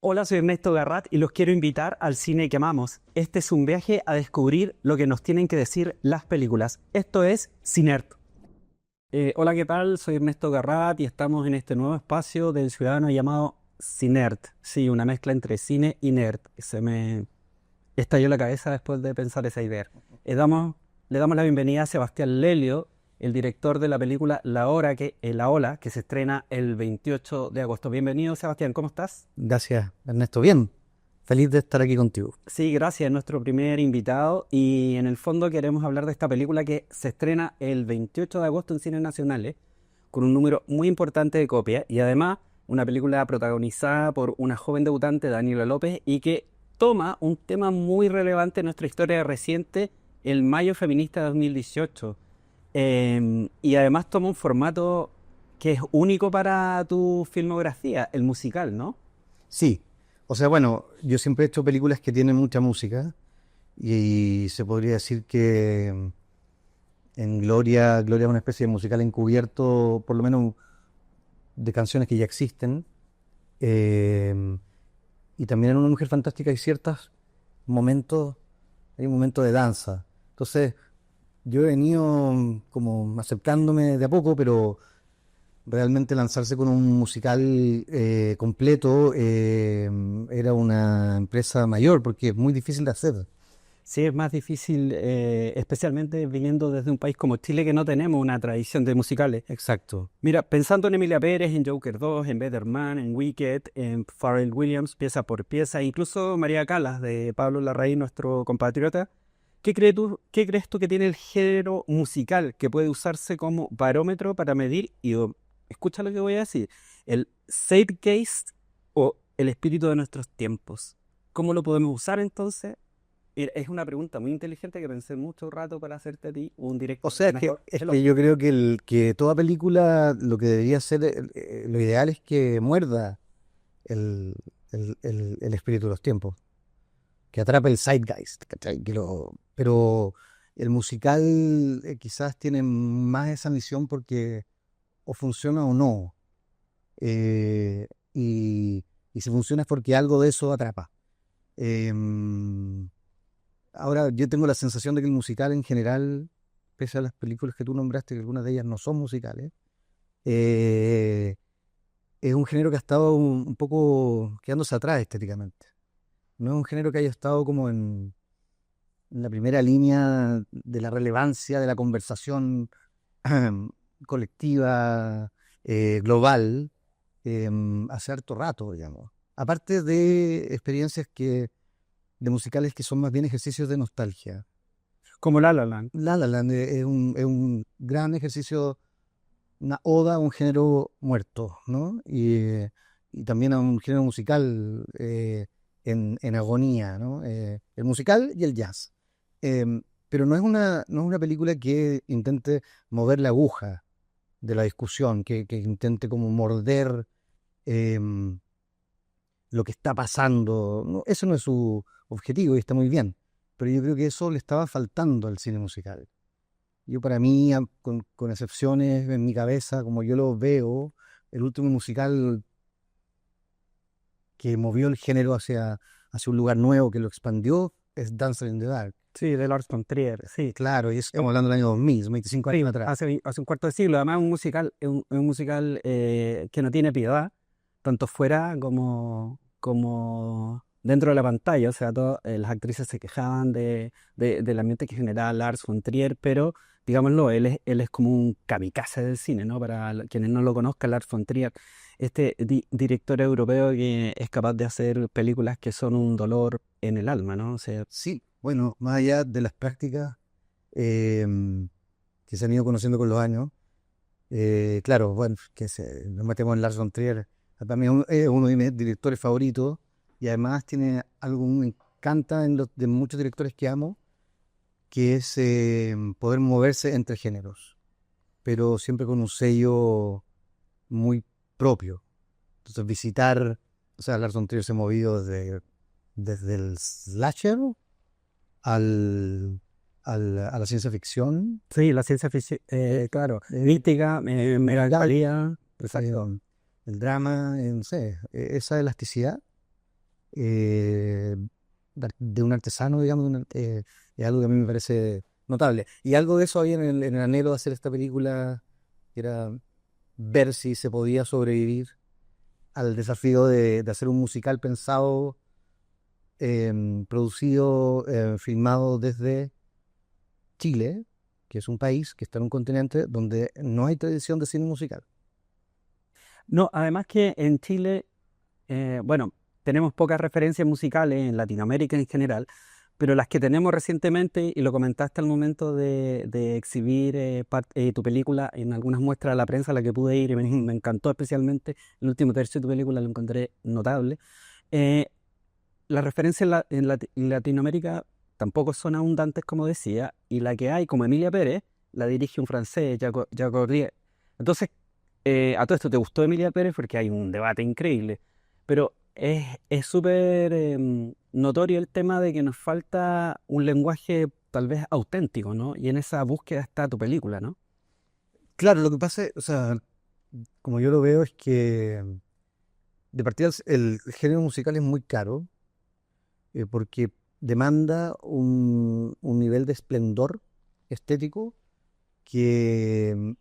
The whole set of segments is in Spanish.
Hola, soy Ernesto Garrat y los quiero invitar al cine que amamos. Este es un viaje a descubrir lo que nos tienen que decir las películas. Esto es Cinert. Hola, ¿qué tal? Soy Ernesto Garrat y estamos en este nuevo espacio del ciudadano llamado Cinert. Sí, una mezcla entre cine y nerd. Se me estalló la cabeza después de pensar esa idea. Le damos la bienvenida a Sebastián Lelio, el director de la película La Ola, que se estrena el 28 de agosto. Bienvenido, Sebastián, ¿cómo estás? Gracias, Ernesto. Bien, feliz de estar aquí contigo. Sí, gracias, es nuestro primer invitado y en el fondo queremos hablar de esta película que se estrena el 28 de agosto en cines nacionales con un número muy importante de copias y además una película protagonizada por una joven debutante, Daniela López, y que toma un tema muy relevante en nuestra historia reciente, el Mayo Feminista de 2018. Y además toma un formato que es único para tu filmografía, el musical, ¿no? Sí, o sea, bueno, yo siempre he hecho películas que tienen mucha música y se podría decir que en Gloria es una especie de musical encubierto, por lo menos de canciones que ya existen. eh, y también en Una Mujer Fantástica momentos, hay un momento de danza. Entonces, yo he venido como acercándome de a poco, pero realmente lanzarse con un musical completo era una empresa mayor porque es muy difícil de hacer. Sí, es más difícil, especialmente viniendo desde un país como Chile que no tenemos una tradición de musicales. Exacto. Mira, pensando en Emilia Pérez, en Joker 2, en Better Man, en Wicked, en Pharrell Williams, pieza por pieza, incluso María Calas de Pablo Larraín, nuestro compatriota, qué crees tú que tiene el género musical que puede usarse como barómetro para medir, escucha lo que voy a decir, el zeitgeist o el espíritu de nuestros tiempos? ¿Cómo lo podemos usar entonces? Mira, es una pregunta muy inteligente que pensé mucho rato para hacerte a ti un O directo sea, mejor es que el que otro. yo creo que, que toda película lo que debería ser, lo ideal es que muerda el, el espíritu de los tiempos, que atrape el zeitgeist, ¿cachai? Pero el musical quizás tiene más esa misión porque o funciona o no. eh, y, y si funciona es porque algo de eso atrapa. Em, Ahora, yo tengo la sensación de que el musical en general, pese a las películas que tú nombraste, que algunas de ellas no son musicales, eh, es un género que ha estado un poco quedándose atrás estéticamente. No es un género que haya estado como en la primera línea de la relevancia de la conversación colectiva, global, hace harto rato, digamos. Aparte de experiencias de musicales que son más bien ejercicios de nostalgia. Como La La Land. La La Land es un gran ejercicio, una oda a un género muerto, ¿no? Y también a un género musical en agonía, ¿no? El musical y el jazz. Pero no es una película que intente mover la aguja de la discusión, que intente como morder em, lo que está pasando. Eso no es su objetivo y está muy bien. Pero yo creo que eso le estaba faltando al cine musical. Yo para mí, con excepciones en mi cabeza, como yo lo veo, el último musical que movió el género hacia un lugar nuevo, que lo expandió, es Dancer in the Dark. Sí, de Lars von Trier, sí. Claro, y eso Es un- estamos hablando del año 2000, 25 años sí, atrás. hace un cuarto de siglo. Además, un musical, es un musical que no tiene piedad, tanto fuera como dentro de la pantalla. O sea, las actrices se quejaban del ambiente que generaba Lars von Trier, pero digámoslo, él es como un kamikaze del cine, ¿no? Para quienes no lo conozcan, Lars von Trier, este director europeo que es capaz de hacer películas que son un dolor en el alma, ¿no? O sea, Sí, bueno, más allá de las prácticas em, que se han ido conociendo con los años, claro, bueno, nos metemos en Lars von Trier, para mí es uno de mis directores favoritos y además tiene algo que me encanta de muchos directores que amo, que es poder moverse entre géneros, pero siempre con un sello muy propio. Entonces visitar, o sea, Lars von Trier se ha movido desde el slasher al, a la ciencia ficción, sí, la ciencia ficción, claro, eh, mística, ya, melancolía, eh, exacto. el drama, no sé, esa elasticidad eh, de un artesano, digamos, es algo que a mí me parece notable. Y algo de eso había en el anhelo de hacer esta película, que era ver si se podía sobrevivir al desafío de hacer un musical pensado, producido, filmado desde Chile, que es un país que está en un continente donde no hay tradición de cine musical. No, además que en Chile, bueno, tenemos pocas referencias musicales en Latinoamérica en general, pero las que tenemos recientemente, y lo comentaste al momento de exhibir tu película en algunas muestras de la prensa a la que pude ir, y me encantó especialmente el último tercio de tu película, lo encontré notable. Eh, las referencias en Latinoamérica tampoco son abundantes, como decía, y la que hay, como Emilia Pérez, la dirige un francés, Jacques Audier. Entonces, a todo esto, ¿te gustó Emilia Pérez? Porque hay un debate increíble, pero es súper notorio el tema de que nos falta un lenguaje tal vez auténtico, ¿no? Y en esa búsqueda está tu película, ¿no? Claro, lo que pasa, o sea, como yo lo veo es que de partida el género musical es muy caro, porque demanda un nivel de esplendor estético que,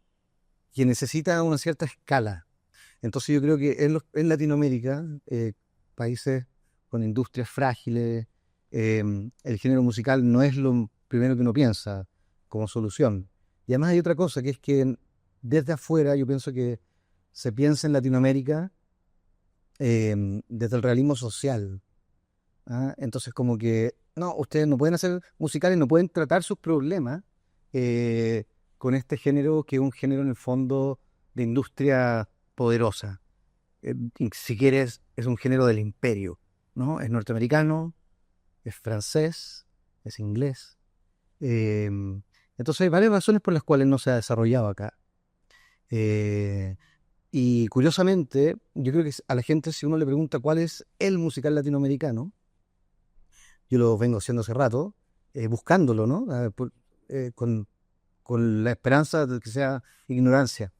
que necesita una cierta escala. Entonces yo creo que en Latinoamérica, países con industrias frágiles, el género musical no es lo primero que uno piensa como solución. Y además hay otra cosa, que es que desde afuera yo pienso que se piensa en Latinoamérica desde el realismo social. ¿Ah? Entonces como que, no, ustedes no pueden hacer musicales, no pueden tratar sus problemas eh, con este género que es un género en el fondo de industria poderosa. Y si quieres, es un género del imperio, ¿no? Es norteamericano, es francés, es inglés. Eh, entonces hay varias razones por las cuales no se ha desarrollado acá. Eh, y curiosamente, yo creo que a la gente, si uno le pregunta cuál es el musical latinoamericano, yo lo vengo haciendo hace rato, buscándolo, ¿no? Con la esperanza de que sea ignorancia,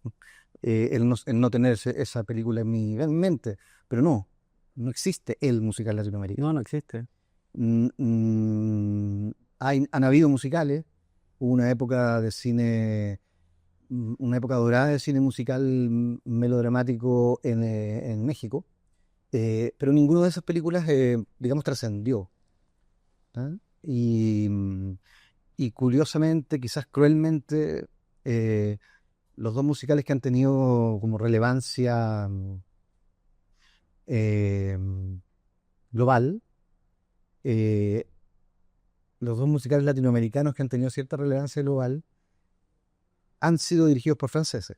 el no tener esa película en mi mente. Pero no, no existe el musical latinoamericano. No, no existe. Mm, han habido musicales, hubo una época de cine, una época dorada de cine musical melodramático en México, pero ninguna de esas películas, digamos, trascendió. ¿Ah? Y curiosamente, quizás cruelmente, eh, los dos musicales que han tenido como relevancia eh, global, eh, los dos musicales latinoamericanos que han tenido cierta relevancia global, han sido dirigidos por franceses.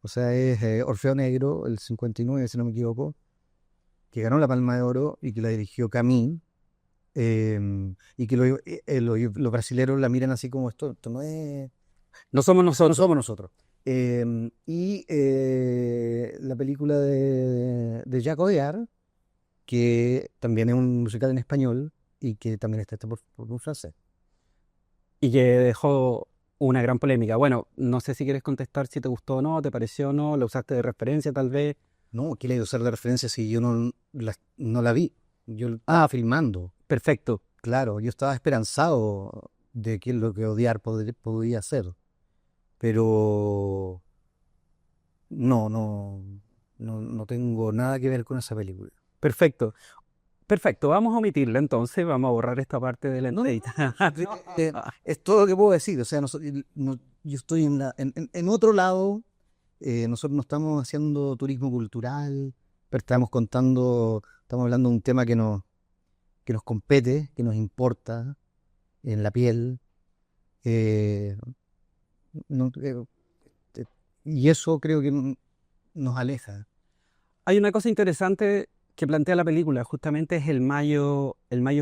O sea, es Orfeo Negro, el 59, si no me equivoco, que ganó la Palma de Oro y que la dirigió Camín, y que los brasileros la miran así como esto no es. No somos No nosotros. somos nosotros. Y la película de Jacques Audiard, que también es un musical en español y que también está hecho por un francés. Y que dejó una gran polémica. Bueno, no sé si quieres contestar si te gustó o no, te pareció o no, lo usaste de referencia tal vez. No, ¿qué le iba a usar de referencia si yo no la vi? Yo la estaba Ah, filmando, perfecto. claro, yo estaba esperanzado de que lo que Audiard podía hacer, pero no tengo nada que ver con esa película. Perfecto. Perfecto, vamos a omitirla entonces, vamos a borrar esta parte de la No, no, entrevista. sí, es todo lo que puedo decir. O sea, yo estoy en otro lado. Nosotros no estamos haciendo turismo cultural, pero estamos hablando de un tema que nos compete, que nos importa en la piel. eh, no- eh, eh, y eso creo que nos aleja. Hay una cosa interesante que plantea la película, justamente es el mayo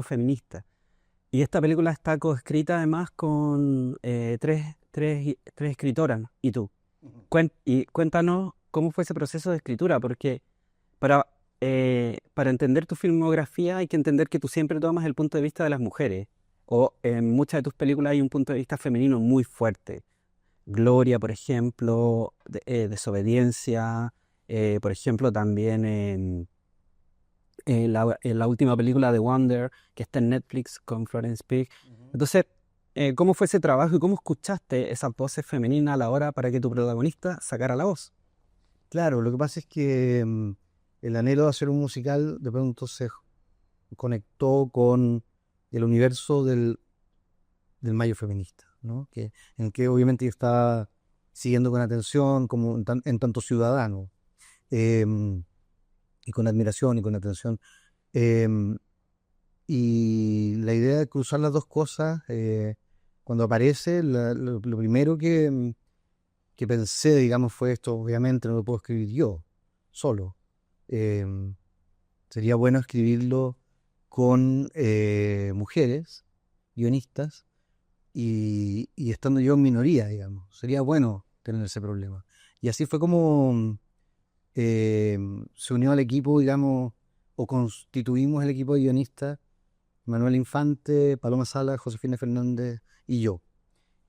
feminista. Y esta película está coescrita además con tres escritoras y tú. Y cuéntanos cómo fue ese proceso de escritura, porque para, para entender tu filmografía hay que entender que tú siempre tomas el punto de vista de las mujeres, o en muchas de tus películas hay un punto de vista femenino muy fuerte. Gloria, por ejemplo, Desobediencia, por ejemplo, también la última película de Wonder, que está en Netflix con Florence Pugh. Entonces, ¿cómo fue ese trabajo y cómo escuchaste esas voces femeninas a la hora para que tu protagonista sacara la voz? Claro, lo que pasa es que el anhelo de hacer un musical de pronto se conectó con el universo del Mayo feminista, ¿no? En que obviamente yo estaba siguiendo con atención, como en tanto ciudadano, em, y con admiración y con atención. Em, y la idea de cruzar las dos cosas, cuando aparece, lo primero que pensé, digamos, fue esto: obviamente no lo puedo escribir yo, solo. Em, Sería bueno escribirlo con mujeres, guionistas, y estando yo en minoría, digamos. Sería bueno tener ese problema. Y así fue como se unió al equipo, digamos, o constituimos el equipo de guionistas: Manuel Infante, Paloma Sala, Josefina Fernández y yo.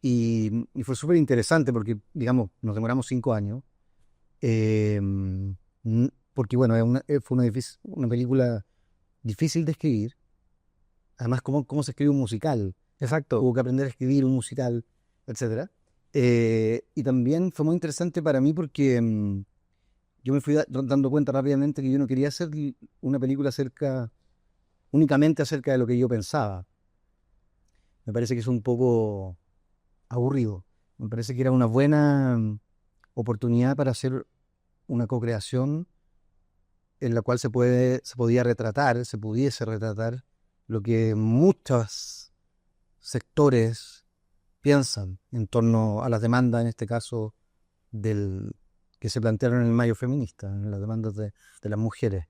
Y fue súper interesante porque, digamos, nos demoramos 5 años, eh, porque, bueno, fue una película difícil de escribir. Además, ¿cómo se escribe un musical? Exacto. Hubo que aprender a escribir un musical, etcétera. Y también fue muy interesante para mí porque yo me fui dando cuenta rápidamente que yo no quería hacer una película únicamente acerca de lo que yo pensaba. Me parece que es un poco aburrido. Me parece que era una buena oportunidad para hacer una co-creación en la cual se pudiese retratar lo que muchos sectores piensan en torno a las demandas, en este caso, que se plantearon en el Mayo feminista, en las demandas de las mujeres,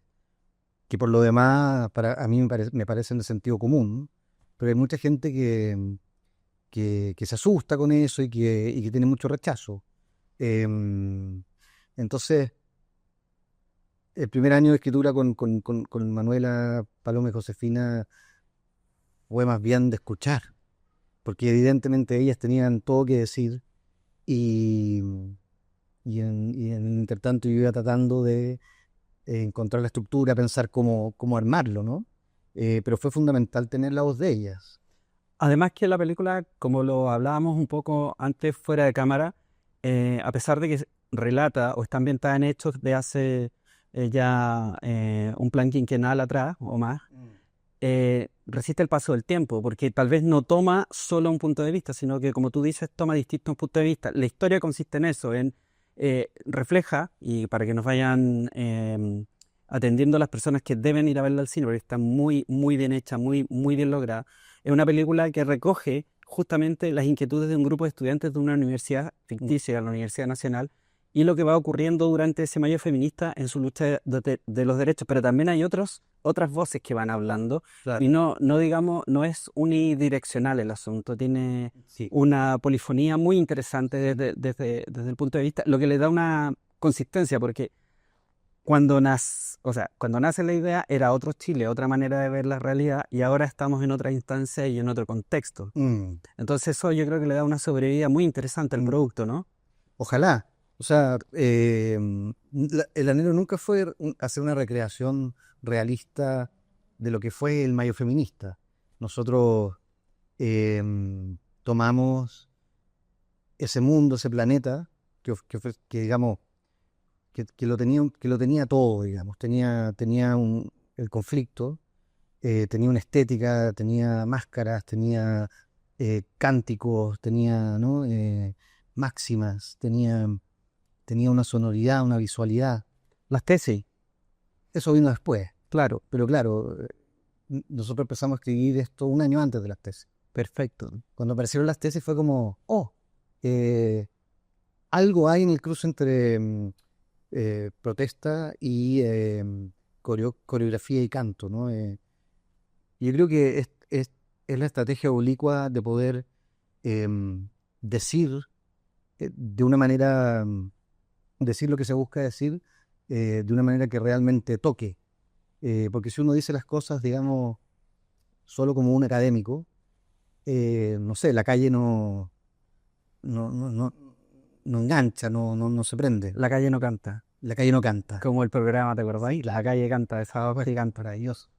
que por lo demás a mí me parecen de sentido común, pero hay mucha gente que se asusta con eso y que tiene mucho rechazo. Entonces, el primer año de escritura con Manuela, Paloma y Josefina fue más bien de escuchar, porque evidentemente ellas tenían todo que decir, y, y en el intertanto yo iba tratando de encontrar la estructura, pensar cómo armarlo, ¿no? Pero fue fundamental tener la voz de ellas. Además que la película, como lo hablábamos un poco antes fuera de cámara, a pesar de que relata o está ambientada en hechos de hace ya un plan quinquenal atrás o más, resiste el paso del tiempo, porque tal vez no toma solo un punto de vista, sino que, como tú dices, toma distintos puntos de vista. La historia consiste en eso, en refleja, y para que nos vayan atendiendo las personas que deben ir a verla al cine, porque está muy, muy bien hecha, muy, muy bien lograda. Es una película que recoge justamente las inquietudes de un grupo de estudiantes de una universidad ficticia, la Universidad Nacional, y lo que va ocurriendo durante ese mayo feminista en su lucha de los derechos. Pero también hay otras voces que van hablando, Claro. y no digamos, no es unidireccional el asunto, tiene Sí. una polifonía muy interesante desde el punto de vista, lo que le da una consistencia, porque cuando nace la idea era otro Chile, otra manera de ver la realidad, y ahora estamos en otra instancia y en otro contexto. Mm. Entonces eso yo creo que le da una sobrevida muy interesante al producto, ¿no? Ojalá. O sea, el anhelo nunca fue hacer una recreación realista de lo que fue el Mayo feminista. Nosotros tomamos ese mundo, ese planeta, que digamos, que lo tenía todo, digamos. Tenía el conflicto, tenía una estética, tenía máscaras, tenía cánticos, tenía, ¿no? Máximas, tenía una sonoridad, una visualidad. Las tesis, Eso vino después, claro, pero claro, nosotros empezamos a escribir esto un año antes de las tesis. perfecto. Cuando aparecieron las tesis fue como, eh, algo hay en el cruce entre protesta y coreografía y canto, ¿no? Yo creo que es la estrategia oblicua de poder decir de una manera, decir lo que se busca decir de una manera que realmente toque. Porque si uno dice las cosas, digamos, solo como un académico, no sé, la calle no engancha, no se prende. La calle no canta. La calle no canta. Como el programa, ¿te acordáis? La calle canta, de Sábado Gigante. Maravilloso.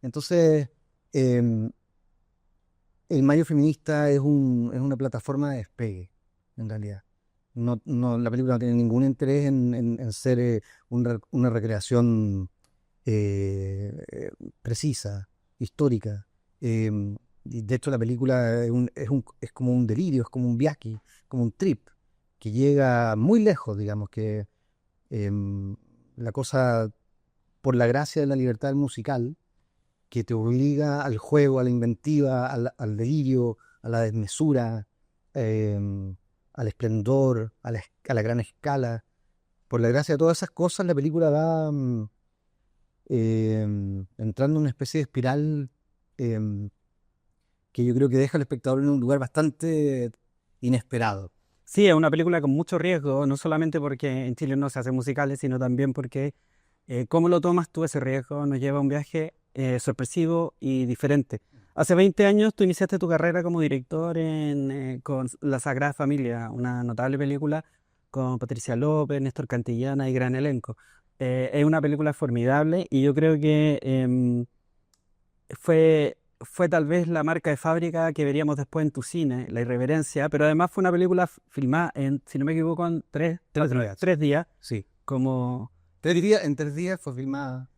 Entonces, em, el Mayo Feminista es una plataforma de despegue, en realidad. La película no tiene ningún interés en ser una recreación precisa, histórica. Y de hecho la película es como un delirio, es como un viaje, como un trip, que llega muy lejos, digamos, que la cosa, por la gracia de la libertad musical, que te obliga al juego, a la inventiva, al delirio, a la desmesura, al esplendor, a la gran escala. Por la gracia de todas esas cosas, la película va entrando en una especie de espiral em, que yo creo que deja al espectador en un lugar bastante inesperado. Sí, es una película con mucho riesgo, no solamente porque en Chile no se hacen musicales, sino también porque cómo lo tomas tú ese riesgo nos lleva a un viaje sorpresivo y diferente. Hace 20 años tú iniciaste tu carrera como director con La Sagrada Familia, una notable película con Patricia López, Néstor Cantillana y gran elenco. Es una película formidable y yo creo que fue tal vez la marca de fábrica que veríamos después en tu cine, La Irreverencia, pero además fue una película filmada en, si no me equivoco, en Tres días. 3 días, Sí. como En 3 días fue filmada.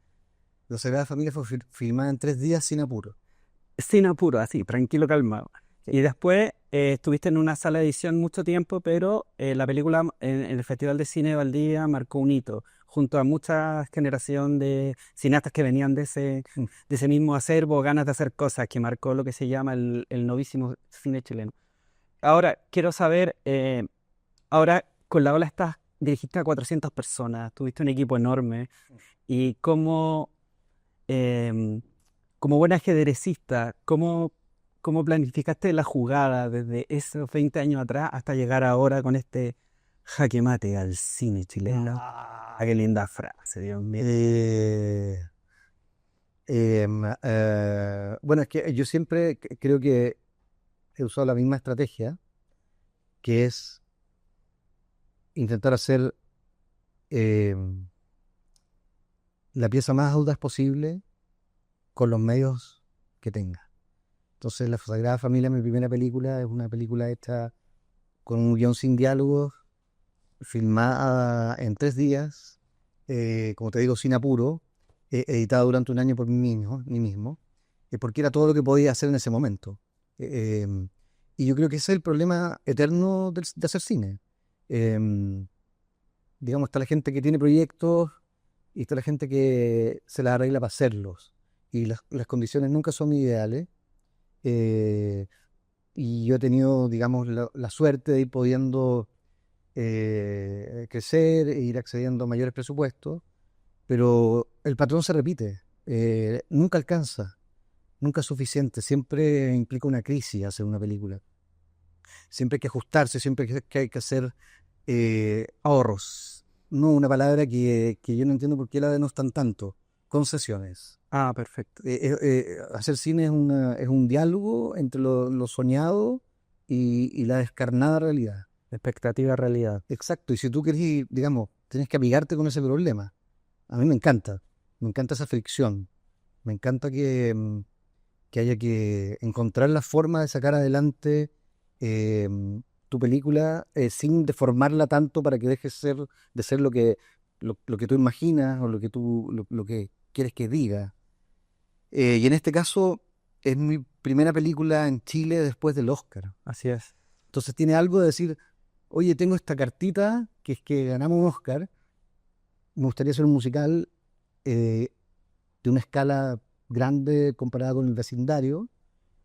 La Sagrada Familia fue filmada en 3 días sin apuro. sin apuro, así, tranquilo, calmado. Sí. Y después estuviste en una sala de edición mucho tiempo, pero la película en el Festival de Cine de Valdivia marcó un hito, junto a mucha generación de cineastas que venían Mm. de ese mismo acervo, ganas de hacer cosas, que marcó lo que se llama el novísimo cine chileno. Ahora, quiero saber, ahora con la ola estás, dirigiste a 400 personas, tuviste un equipo enorme, y em, como buen ajedrecista, cómo planificaste la jugada desde esos 20 años atrás hasta llegar ahora con este jaque mate al cine chileno? Ah, qué linda frase, Dios mío. Bueno, es que yo siempre creo que he usado la misma estrategia, que es intentar hacer eh, la pieza más audaz posible con los medios que tenga. Entonces, La Sagrada Familia, mi primera película, es una película hecha con un guión sin diálogos, filmada en 3 días, como te digo, sin apuro, editada durante un año por mí mismo, porque era todo lo que podía hacer en ese momento. Y yo creo que ese es el problema eterno de hacer cine. Em, digamos, está la gente que tiene proyectos y está la gente que se las arregla para hacerlos. Y las condiciones nunca son ideales. eh, y yo he tenido, digamos, la suerte de ir pudiendo crecer e ir accediendo a mayores presupuestos, pero el patrón se repite. Nunca alcanza, nunca es suficiente. Siempre implica una crisis hacer una película. Siempre hay que ajustarse, siempre que hay que hacer ahorros. No, una palabra que yo no entiendo por qué la denostan tanto. Concesiones. Ah, perfecto. Hacer cine es un diálogo entre lo soñado y la descarnada realidad. Expectativa, realidad. Exacto, y si tú querés, digamos, tienes que amigarte con ese problema. A mí me encanta esa fricción, me encanta que haya que encontrar la forma de sacar adelante eh, tu película sin deformarla tanto para que de ser lo que tú imaginas o lo que quieres que diga. Y en este caso es mi primera película en Chile después del Oscar. Así es. Entonces tiene algo de decir, oye, tengo esta cartita que es que ganamos un Oscar, me gustaría hacer un musical eh, de una escala grande comparada con el vecindario.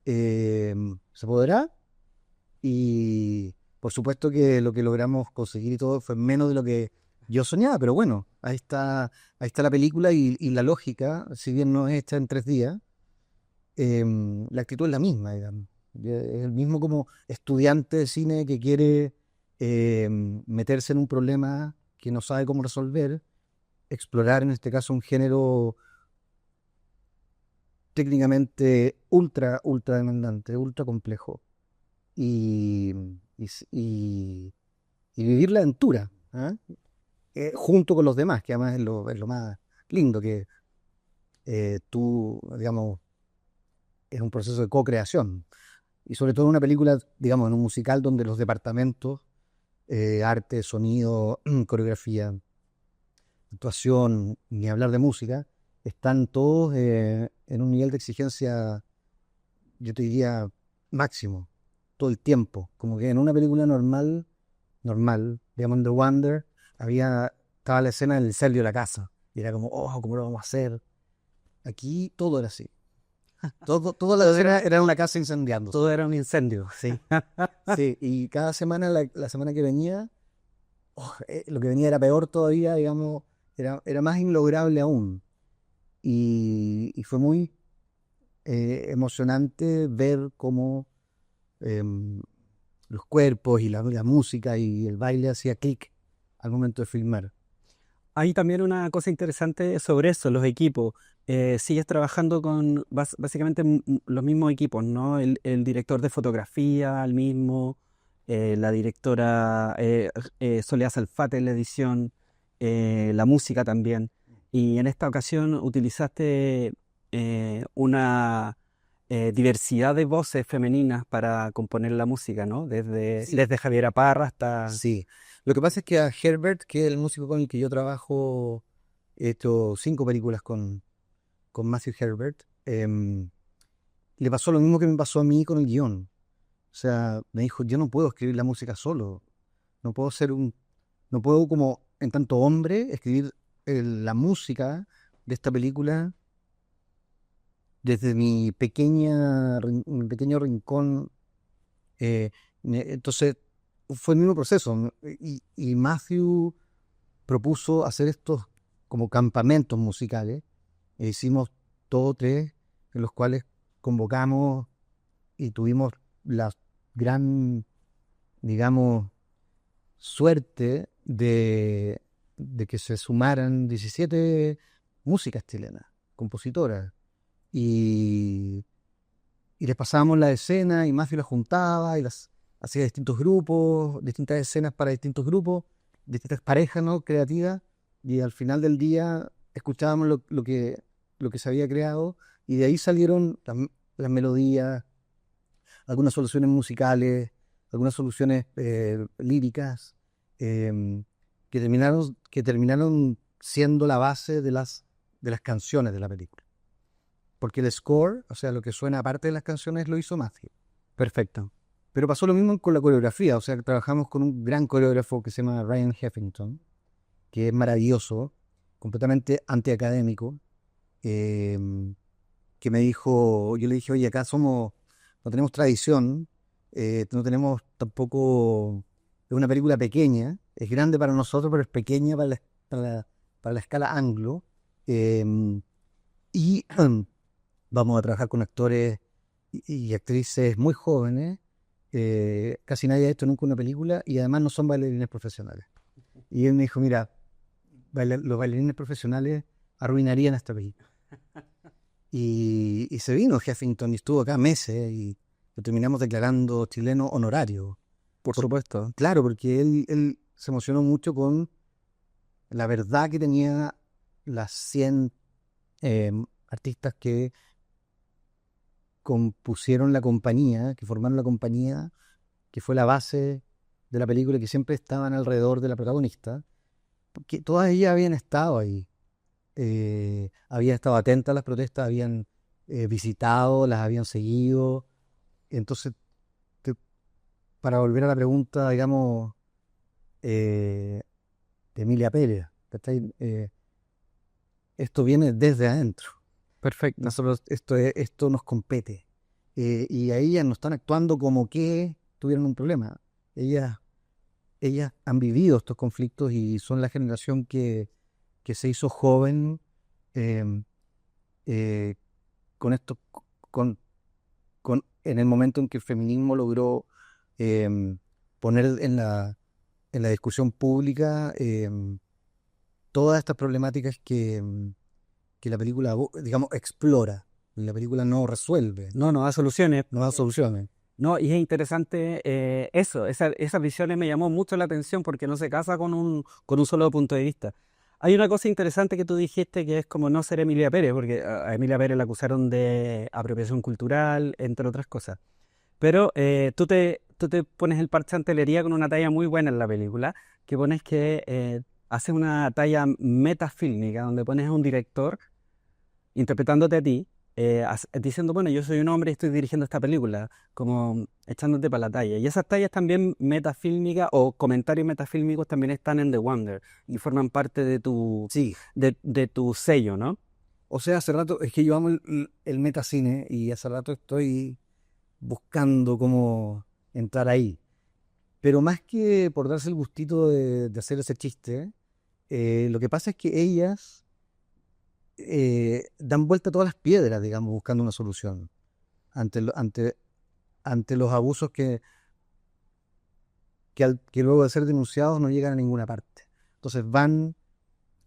¿Se podrá? Y por supuesto que lo que logramos conseguir y todo fue menos de lo que yo soñaba, pero bueno, ahí está la película y la lógica, si bien no es hecha en 3 días, la actitud es la misma, digamos. Es el mismo como estudiante de cine que quiere meterse en un problema que no sabe cómo resolver, explorar en este caso un género técnicamente ultra demandante, ultra complejo y, y, s- y- y vivir la aventura. ¿Ah? junto con los demás, que además es lo más lindo, que tú, digamos, es un proceso de co-creación. Y sobre todo en una película, digamos, en un musical donde los departamentos, arte, sonido, coreografía, actuación, ni hablar de música, están todos en un nivel de exigencia, yo te diría, máximo, todo el tiempo. Como que en una película normal, digamos, en The Wonder, estaba la escena del incendio de la casa. Y era como, oh, ¿cómo lo vamos a hacer? Aquí todo era así. Toda la escena era una casa incendiando. Todo era un incendio. Sí, sí. Y cada semana, la semana que venía, lo que venía era peor todavía, digamos, era más inlograble aún. Y fue muy emocionante ver cómo em, los cuerpos y la música y el baile hacía clic al momento de filmar. Hay también una cosa interesante sobre eso, los equipos. Sigues trabajando con básicamente los mismos equipos, ¿no? El director de fotografía, el mismo, la directora Soledad Salfate en la edición, la música también. Y en esta ocasión utilizaste una diversidad de voces femeninas para componer la música, ¿no? Sí. Desde Javiera Parra hasta... Sí, lo que pasa es que a Herbert, que es el músico con el que yo trabajo, he hecho 5 películas con Matthew Herbert, le pasó lo mismo que me pasó a mí con el guión. O sea, me dijo, yo no puedo escribir la música solo, no puedo no puedo como en tanto hombre escribir la música de esta película desde mi pequeño rincón. Entonces, fue el mismo proceso. Y Matthew propuso hacer estos como campamentos musicales. E hicimos todos 3, en los cuales convocamos y tuvimos la gran, digamos, suerte de que se sumaran 17 músicas chilenas, compositoras. Y, y les pasábamos la escena y Matthew las juntaba y las hacía distintos grupos, distintas escenas para distintos grupos, distintas parejas, ¿no? Creativas. Y al final del día escuchábamos lo que se había creado y de ahí salieron las melodías, algunas soluciones musicales, algunas soluciones líricas, que terminaron siendo la base de las canciones de la película. Porque el score, o sea, lo que suena aparte de las canciones, lo hizo Matthew. Perfecto. Pero pasó lo mismo con la coreografía, o sea, trabajamos con un gran coreógrafo que se llama Ryan Heffington, que es maravilloso, completamente antiacadémico, eh, que me dijo, yo le dije, oye, no tenemos tradición, no tenemos tampoco, es una película pequeña, es grande para nosotros, pero es pequeña para la escala anglo, eh, y vamos a trabajar con actores y actrices muy jóvenes, casi nadie ha hecho nunca una película y además no son bailarines profesionales. Y él me dijo, mira, los bailarines profesionales arruinarían esta película. Y se vino Heffington y estuvo acá meses y lo terminamos declarando chileno honorario. Por supuesto. Claro, porque él se emocionó mucho con la verdad que tenía las 100 artistas que compusieron la compañía, que formaron la compañía, que fue la base de la película y que siempre estaban alrededor de la protagonista, porque todas ellas habían estado ahí, habían estado atentas a las protestas, habían visitado, las habían seguido. Entonces, te- para volver a la pregunta, digamos, de Emilia Pérez, ¿cachai? Esto viene desde adentro. Perfecto. Nosotros, esto nos compete. Y a ellas no están actuando como que tuvieron un problema. Ellas, ellas han vivido estos conflictos y son la generación que se hizo joven eh, eh, con esto, con, en el momento en que el feminismo logró poner en la discusión pública todas estas problemáticas que la película, digamos, explora. La película no resuelve, No, no da soluciones. no da soluciones. No, y es interesante eso, esas visiones me llamó mucho la atención porque no se casa con un solo punto de vista. Hay una cosa interesante que tú dijiste que es como no ser Emilia Pérez, porque a Emilia Pérez la acusaron de apropiación cultural, entre otras cosas. Pero tú te pones el parche antelería con una talla muy buena en la película, que pones que haces una talla metafílmica, donde pones a un director interpretándote a ti, diciendo, bueno, yo soy un hombre y estoy dirigiendo esta película, como echándote para la talla. Y esas tallas también metafílmicas o comentarios metafílmicos también están en The Wonder y forman parte de tu, Sí, de tu sello, ¿no? o sea, hace rato, es que yo amo el metacine y hace rato estoy buscando cómo entrar ahí. Pero más que por darse el gustito de hacer ese chiste, lo que pasa es que ellas dan vuelta a todas las piedras, digamos, buscando una solución ante, ante los abusos que luego de ser denunciados no llegan a ninguna parte. Entonces van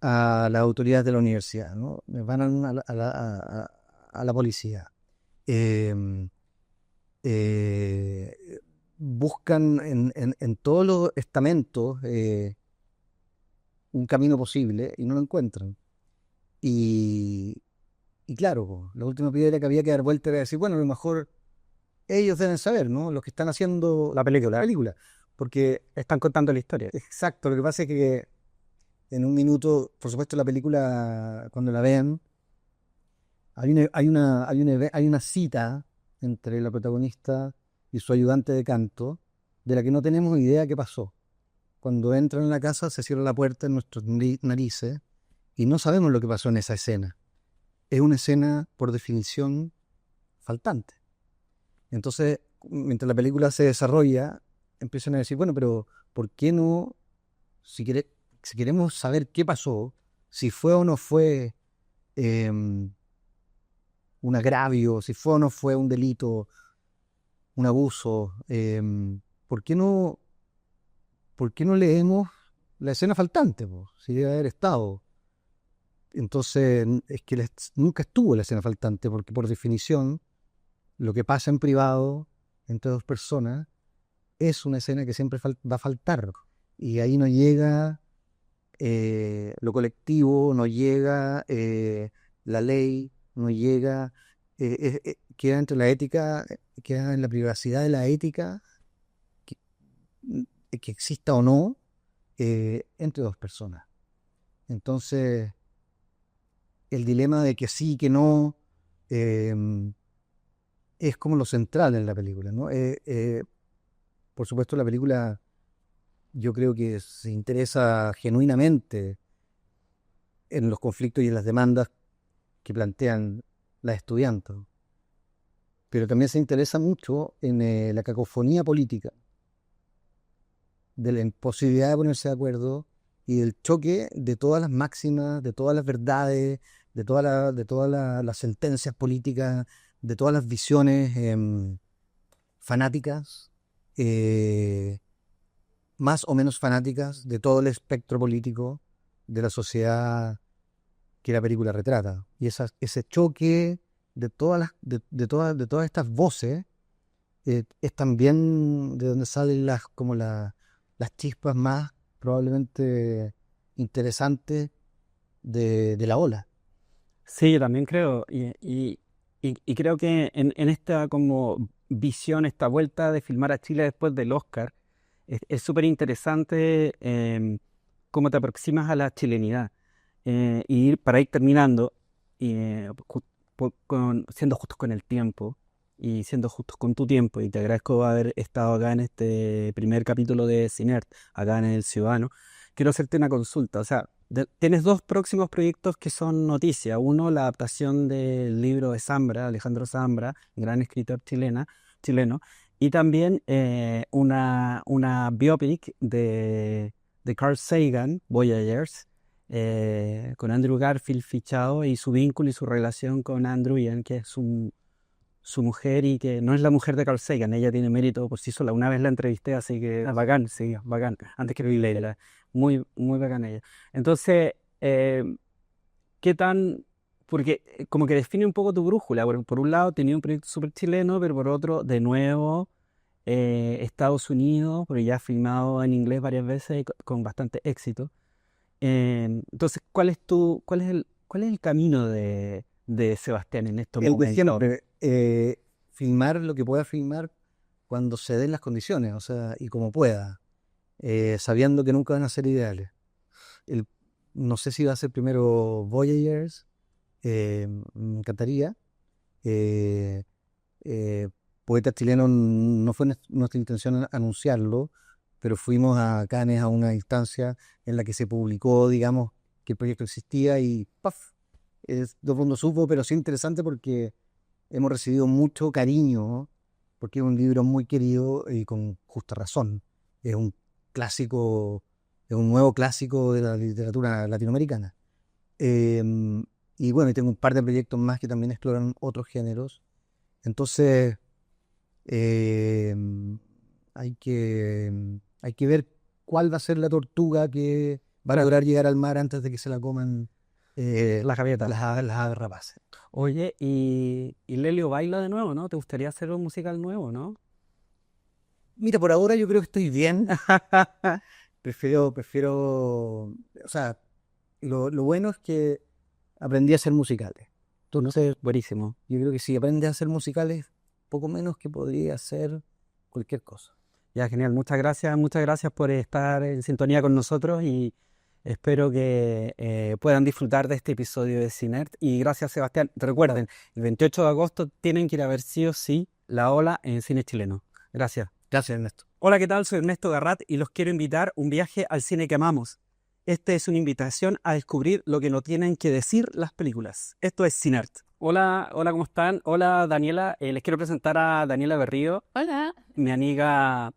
a las autoridades de la universidad, ¿no? Van a la policía. Em, eh, Buscan en todos los estamentos un camino posible y no lo encuentran. Y, y claro, po, la última piedra que había que dar vuelta era decir, bueno, a lo mejor ellos deben saber, ¿no? Los que están haciendo La la película. película. Porque, Están contando la historia. exacto, lo que pasa es que en un minuto, por supuesto, la película, cuando la vean, hay una cita entre la protagonista y su ayudante de canto, de la que no tenemos idea qué pasó. Cuando entran en la casa, se cierra la puerta en nuestras narices y no sabemos lo que pasó en esa escena. Es una escena, por definición, faltante. Entonces, mientras la película se desarrolla, empiezan a decir, bueno, pero ¿por qué no, si, si queremos saber qué pasó, si fue o no fue em, un agravio, si fue o no fue un delito, un abuso, ¿por qué no leemos la escena faltante, po? Si debe haber estado. Entonces, es que nunca estuvo la escena faltante, porque por definición, lo que pasa en privado entre dos personas es una escena que siempre va a faltar. Y ahí no llega lo colectivo, no llega la ley, no llega, queda entre la ética, queda en la privacidad de la ética, que, que exista o no, entre dos personas. Entonces, el dilema de que sí, que no, eh, es como lo central en la película, ¿no? Por supuesto, la película yo creo que se interesa genuinamente en los conflictos y en las demandas que plantean las estudiantes, pero también se interesa mucho en la cacofonía política, de la imposibilidad de ponerse de acuerdo y del choque de todas las máximas, de todas las verdades, de todas las sentencias políticas, de todas las visiones fanáticas, eh, más o menos fanáticas de todo el espectro político de la sociedad que la película retrata. Y ese choque de todas estas voces es también de donde salen las chispas más probablemente interesantes de la ola. Sí, yo también creo, y creo que en esta como visión, esta vuelta de filmar a Chile después del Oscar, es súper interesante cómo te aproximas a la chilenidad. Para ir terminando, siendo justos con el tiempo y siendo justos con tu tiempo, y te agradezco haber estado acá en este primer capítulo de Cinert, acá en El Ciudadano, quiero hacerte una consulta. O sea, tienes dos próximos proyectos que son noticia. Uno, la adaptación del libro de Zambra, Alejandro Zambra, gran escritor chileno, y también una biopic de Carl Sagan, Voyagers, con Andrew Garfield fichado y su vínculo y su relación con Andrew Ian, que es su mujer y que no es la mujer de Carl Sagan, ella tiene mérito por sí sola. Una vez la entrevisté, así que bacán, sí, bacán, antes que Bill Leila, muy, muy bacán ella. Entonces, ¿qué tan...? Porque como que define un poco tu brújula. Por un lado tenía un proyecto súper chileno, pero por otro, de nuevo, Estados Unidos, porque ya ha filmado en inglés varias veces y con bastante éxito. Entonces, ¿cuál es el camino de Sebastián en estos El de momentos? siempre, filmar lo que pueda filmar cuando se den las condiciones, o sea, y como pueda, sabiendo que nunca van a ser ideales. El- no sé si va a ser primero Voyagers, me encantaría. Eh, eh, Poeta chileno no fue nuestra intención anunciarlo, pero fuimos a Cannes a una instancia en la que se publicó, digamos, que el proyecto existía y ¡paf! Todo el mundo supo, pero sí interesante porque hemos recibido mucho cariño, ¿no? Porque es un libro muy querido y con justa razón. Es un clásico, es un nuevo clásico de la literatura latinoamericana. Em, y bueno, y tengo un par de proyectos más que también exploran otros géneros. Entonces, em, hay que ver cuál va a ser la tortuga que va a Claro, lograr llegar al mar antes de que se la coman la gaviota. las aves rapaces. Oye, y Lelio baila de nuevo, ¿no? ¿Te gustaría hacer un musical nuevo, no? Mira, por ahora yo creo que estoy bien. Prefiero, o sea, lo bueno es que aprendí a hacer musicales. Entonces, Buenísimo. yo creo que si aprendes a hacer musicales, poco menos que podría hacer cualquier cosa. Ya, genial. Muchas gracias por estar en sintonía con nosotros y espero que puedan disfrutar de este episodio de Cinert. Y gracias, Sebastián. Recuerden, el 28 de agosto tienen que ir a ver sí o sí La Ola en cine chileno. Gracias. Gracias, Ernesto. Hola, ¿qué tal? Soy Ernesto Garrat y los quiero invitar a un viaje al cine que amamos. Esta es una invitación a descubrir lo que no tienen que decir las películas. Esto es Cinert. Hola, hola, ¿cómo están? Hola, Daniela. Les quiero presentar a Daniela Berrío, Hola. mi amiga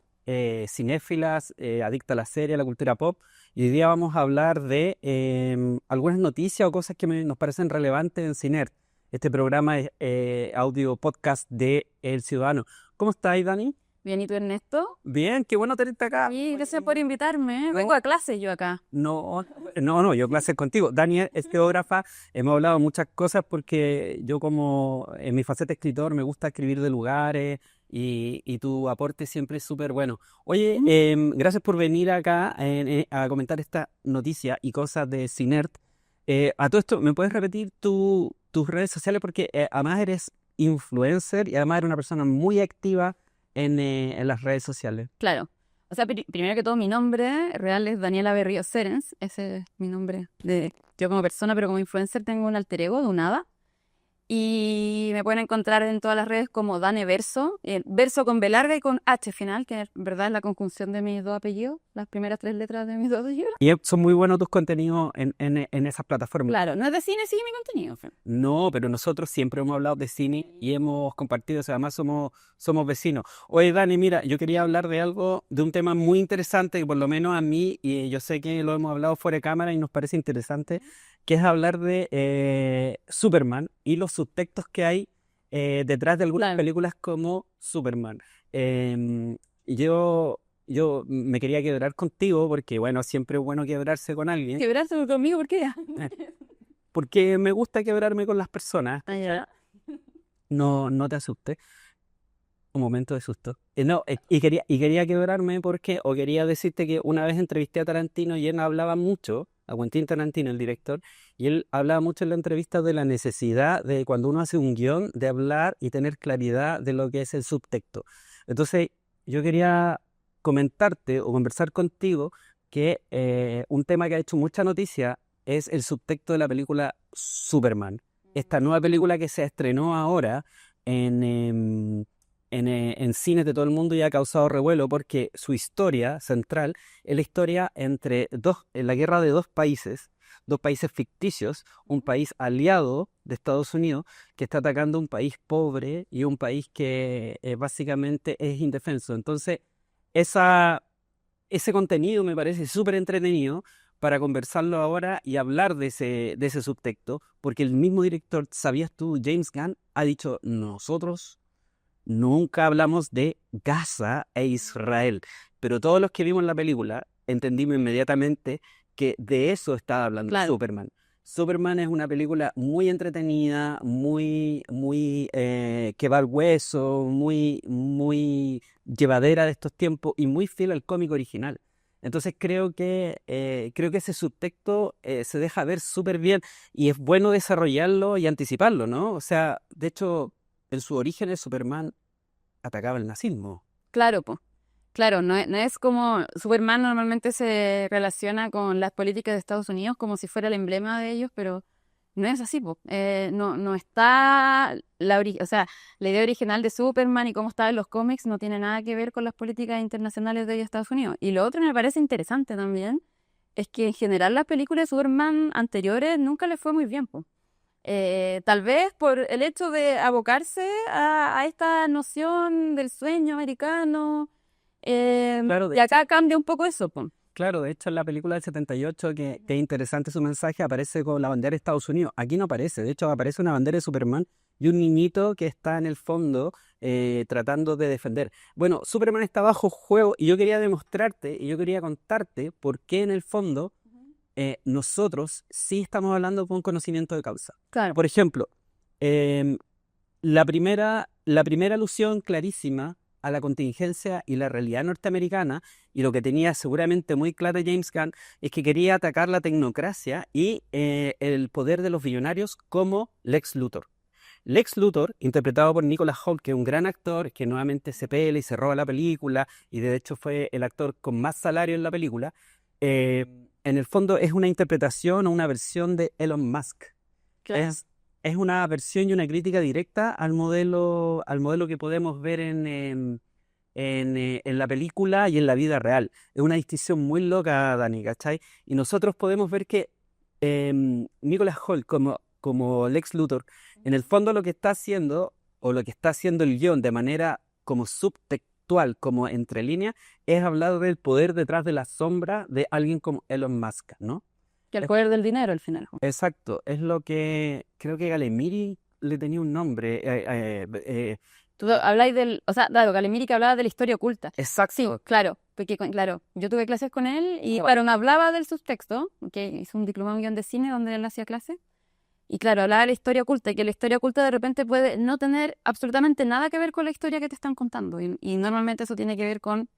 cinéfila, adicta a la serie, a la cultura pop. Y hoy día vamos a hablar de algunas noticias o cosas que nos parecen relevantes en Cinert. Este programa es audio podcast de El Ciudadano. ¿Cómo estáis, Dani? Bien, ¿y tú, Ernesto? Bien, qué bueno tenerte acá. Sí, gracias por invitarme. Vengo a clase yo acá. No, no, yo clases contigo. Dani es geógrafa, hemos hablado muchas cosas porque yo como en mi faceta de escritor me gusta escribir de lugares y tu aporte siempre es súper bueno. Oye, gracias por venir acá a comentar esta noticia y cosas de Cinert. A todo esto, ¿me puedes repetir tus redes sociales? Porque además eres influencer y además eres una persona muy activa en las redes sociales. Claro. O sea, primero que todo, mi nombre real es Daniela Berrío Serens. Ese es mi nombre de yo como persona, pero como influencer tengo un alter ego de un hada. Y me pueden encontrar en todas las redes como Dane Verso, verso con B larga y con H final, que en verdad es la conjunción de mis dos apellidos, las primeras tres letras de mis dos apellidos. Y son muy buenos tus contenidos en esas plataformas. Claro, no es de cine, sí, mi contenido. No, pero nosotros siempre hemos hablado de cine y hemos compartido, o sea, además somos vecinos. Oye, Dani, mira, yo quería hablar de algo, de un tema muy interesante que por lo menos a mí, y yo sé que lo hemos hablado fuera de cámara y nos parece interesante, que es hablar de Superman y los subtextos que hay detrás de algunas Claro. películas como Superman. Em, yo me quería quebrar contigo porque, bueno, siempre es bueno quebrarse con alguien, Quebrarse conmigo, ¿por qué? porque me gusta quebrarme con las personas. Ah, ya. No te asustes. Un momento de susto. No, y quería quebrarme porque, o quería decirte que una vez entrevisté a Tarantino y él hablaba mucho, a Quentin Tarantino, el director, y él hablaba mucho en la entrevista de la necesidad de cuando uno hace un guión, de hablar y tener claridad de lo que es el subtexto. Entonces, yo quería comentarte o conversar contigo que un tema que ha hecho mucha noticia es el subtexto de la película Superman. Esta nueva película que se estrenó ahora en cines de todo el mundo y ha causado revuelo porque su historia central es la historia en la guerra de dos países ficticios, un país aliado de Estados Unidos que está atacando a un país pobre y un país que básicamente es indefenso. Entonces, ese contenido me parece súper entretenido para conversarlo ahora y hablar de ese subtexto, porque el mismo director, ¿sabías tú? James Gunn ha dicho, nosotros nunca hablamos de Gaza e Israel, pero todos los que vimos la película entendimos inmediatamente que de eso estaba hablando Claro. Superman. Superman es una película muy entretenida, que va al hueso, muy llevadera de estos tiempos y muy fiel al cómic original. Entonces creo que ese subtexto se deja ver súper bien y es bueno desarrollarlo y anticiparlo, ¿no? O sea, de hecho, en su origen Superman atacaba el nazismo. Claro, pues. Claro, no es como Superman normalmente se relaciona con las políticas de Estados Unidos como si fuera el emblema de ellos, pero no es así, po. No está o sea, la idea original de Superman y cómo estaba en los cómics no tiene nada que ver con las políticas internacionales de Estados Unidos. Y lo otro que me parece interesante también es que en general las películas de Superman anteriores nunca les fue muy bien, po. Tal vez por el hecho de abocarse a esta noción del sueño americano. Claro, Y acá cambia un poco eso, po. Claro, de hecho en la película del 78, que es interesante su mensaje, aparece con la bandera de Estados Unidos. Aquí no aparece, de hecho aparece una bandera de Superman y un niñito que está en el fondo tratando de defender. Bueno, Superman está bajo juego y yo quería demostrarte y yo quería contarte por qué en el fondo nosotros sí estamos hablando con conocimiento de causa. Claro. Por ejemplo, em, la primera alusión clarísima a la contingencia y la realidad norteamericana, y lo que tenía seguramente muy claro James Gunn, es que quería atacar la tecnocracia y el poder de los billonarios como Lex Luthor. Lex Luthor, interpretado por Nicholas Hoult, que es un gran actor, que nuevamente se pela y se roba la película, y de hecho fue el actor con más salario en la película, en el fondo es una interpretación o una versión de Elon Musk. Claro. Es una versión y una crítica directa al modelo que podemos ver en la película y en la vida real. Es una distinción muy loca, Dani, ¿cachai? Y nosotros podemos ver que Nicholas Hoult como Lex Luthor, en el fondo lo que está haciendo, o lo que está haciendo el guión de manera como subtextual, como entre líneas, es hablar del poder detrás de la sombra de alguien como Elon Musk, ¿no? Que el poder del dinero al final. Exacto, es lo que creo que Galemiri le tenía un nombre. Tú habláis o sea, claro, Galemiri que hablaba de la historia oculta. Exacto. Sí, claro, porque claro, yo tuve clases con él y claro, me hablaba del subtexto, que hizo un diplomado en guión de cine donde él hacía clases. Y claro, hablaba de la historia oculta y que la historia oculta de repente puede no tener absolutamente nada que ver con la historia que te están contando. Y normalmente eso tiene que ver con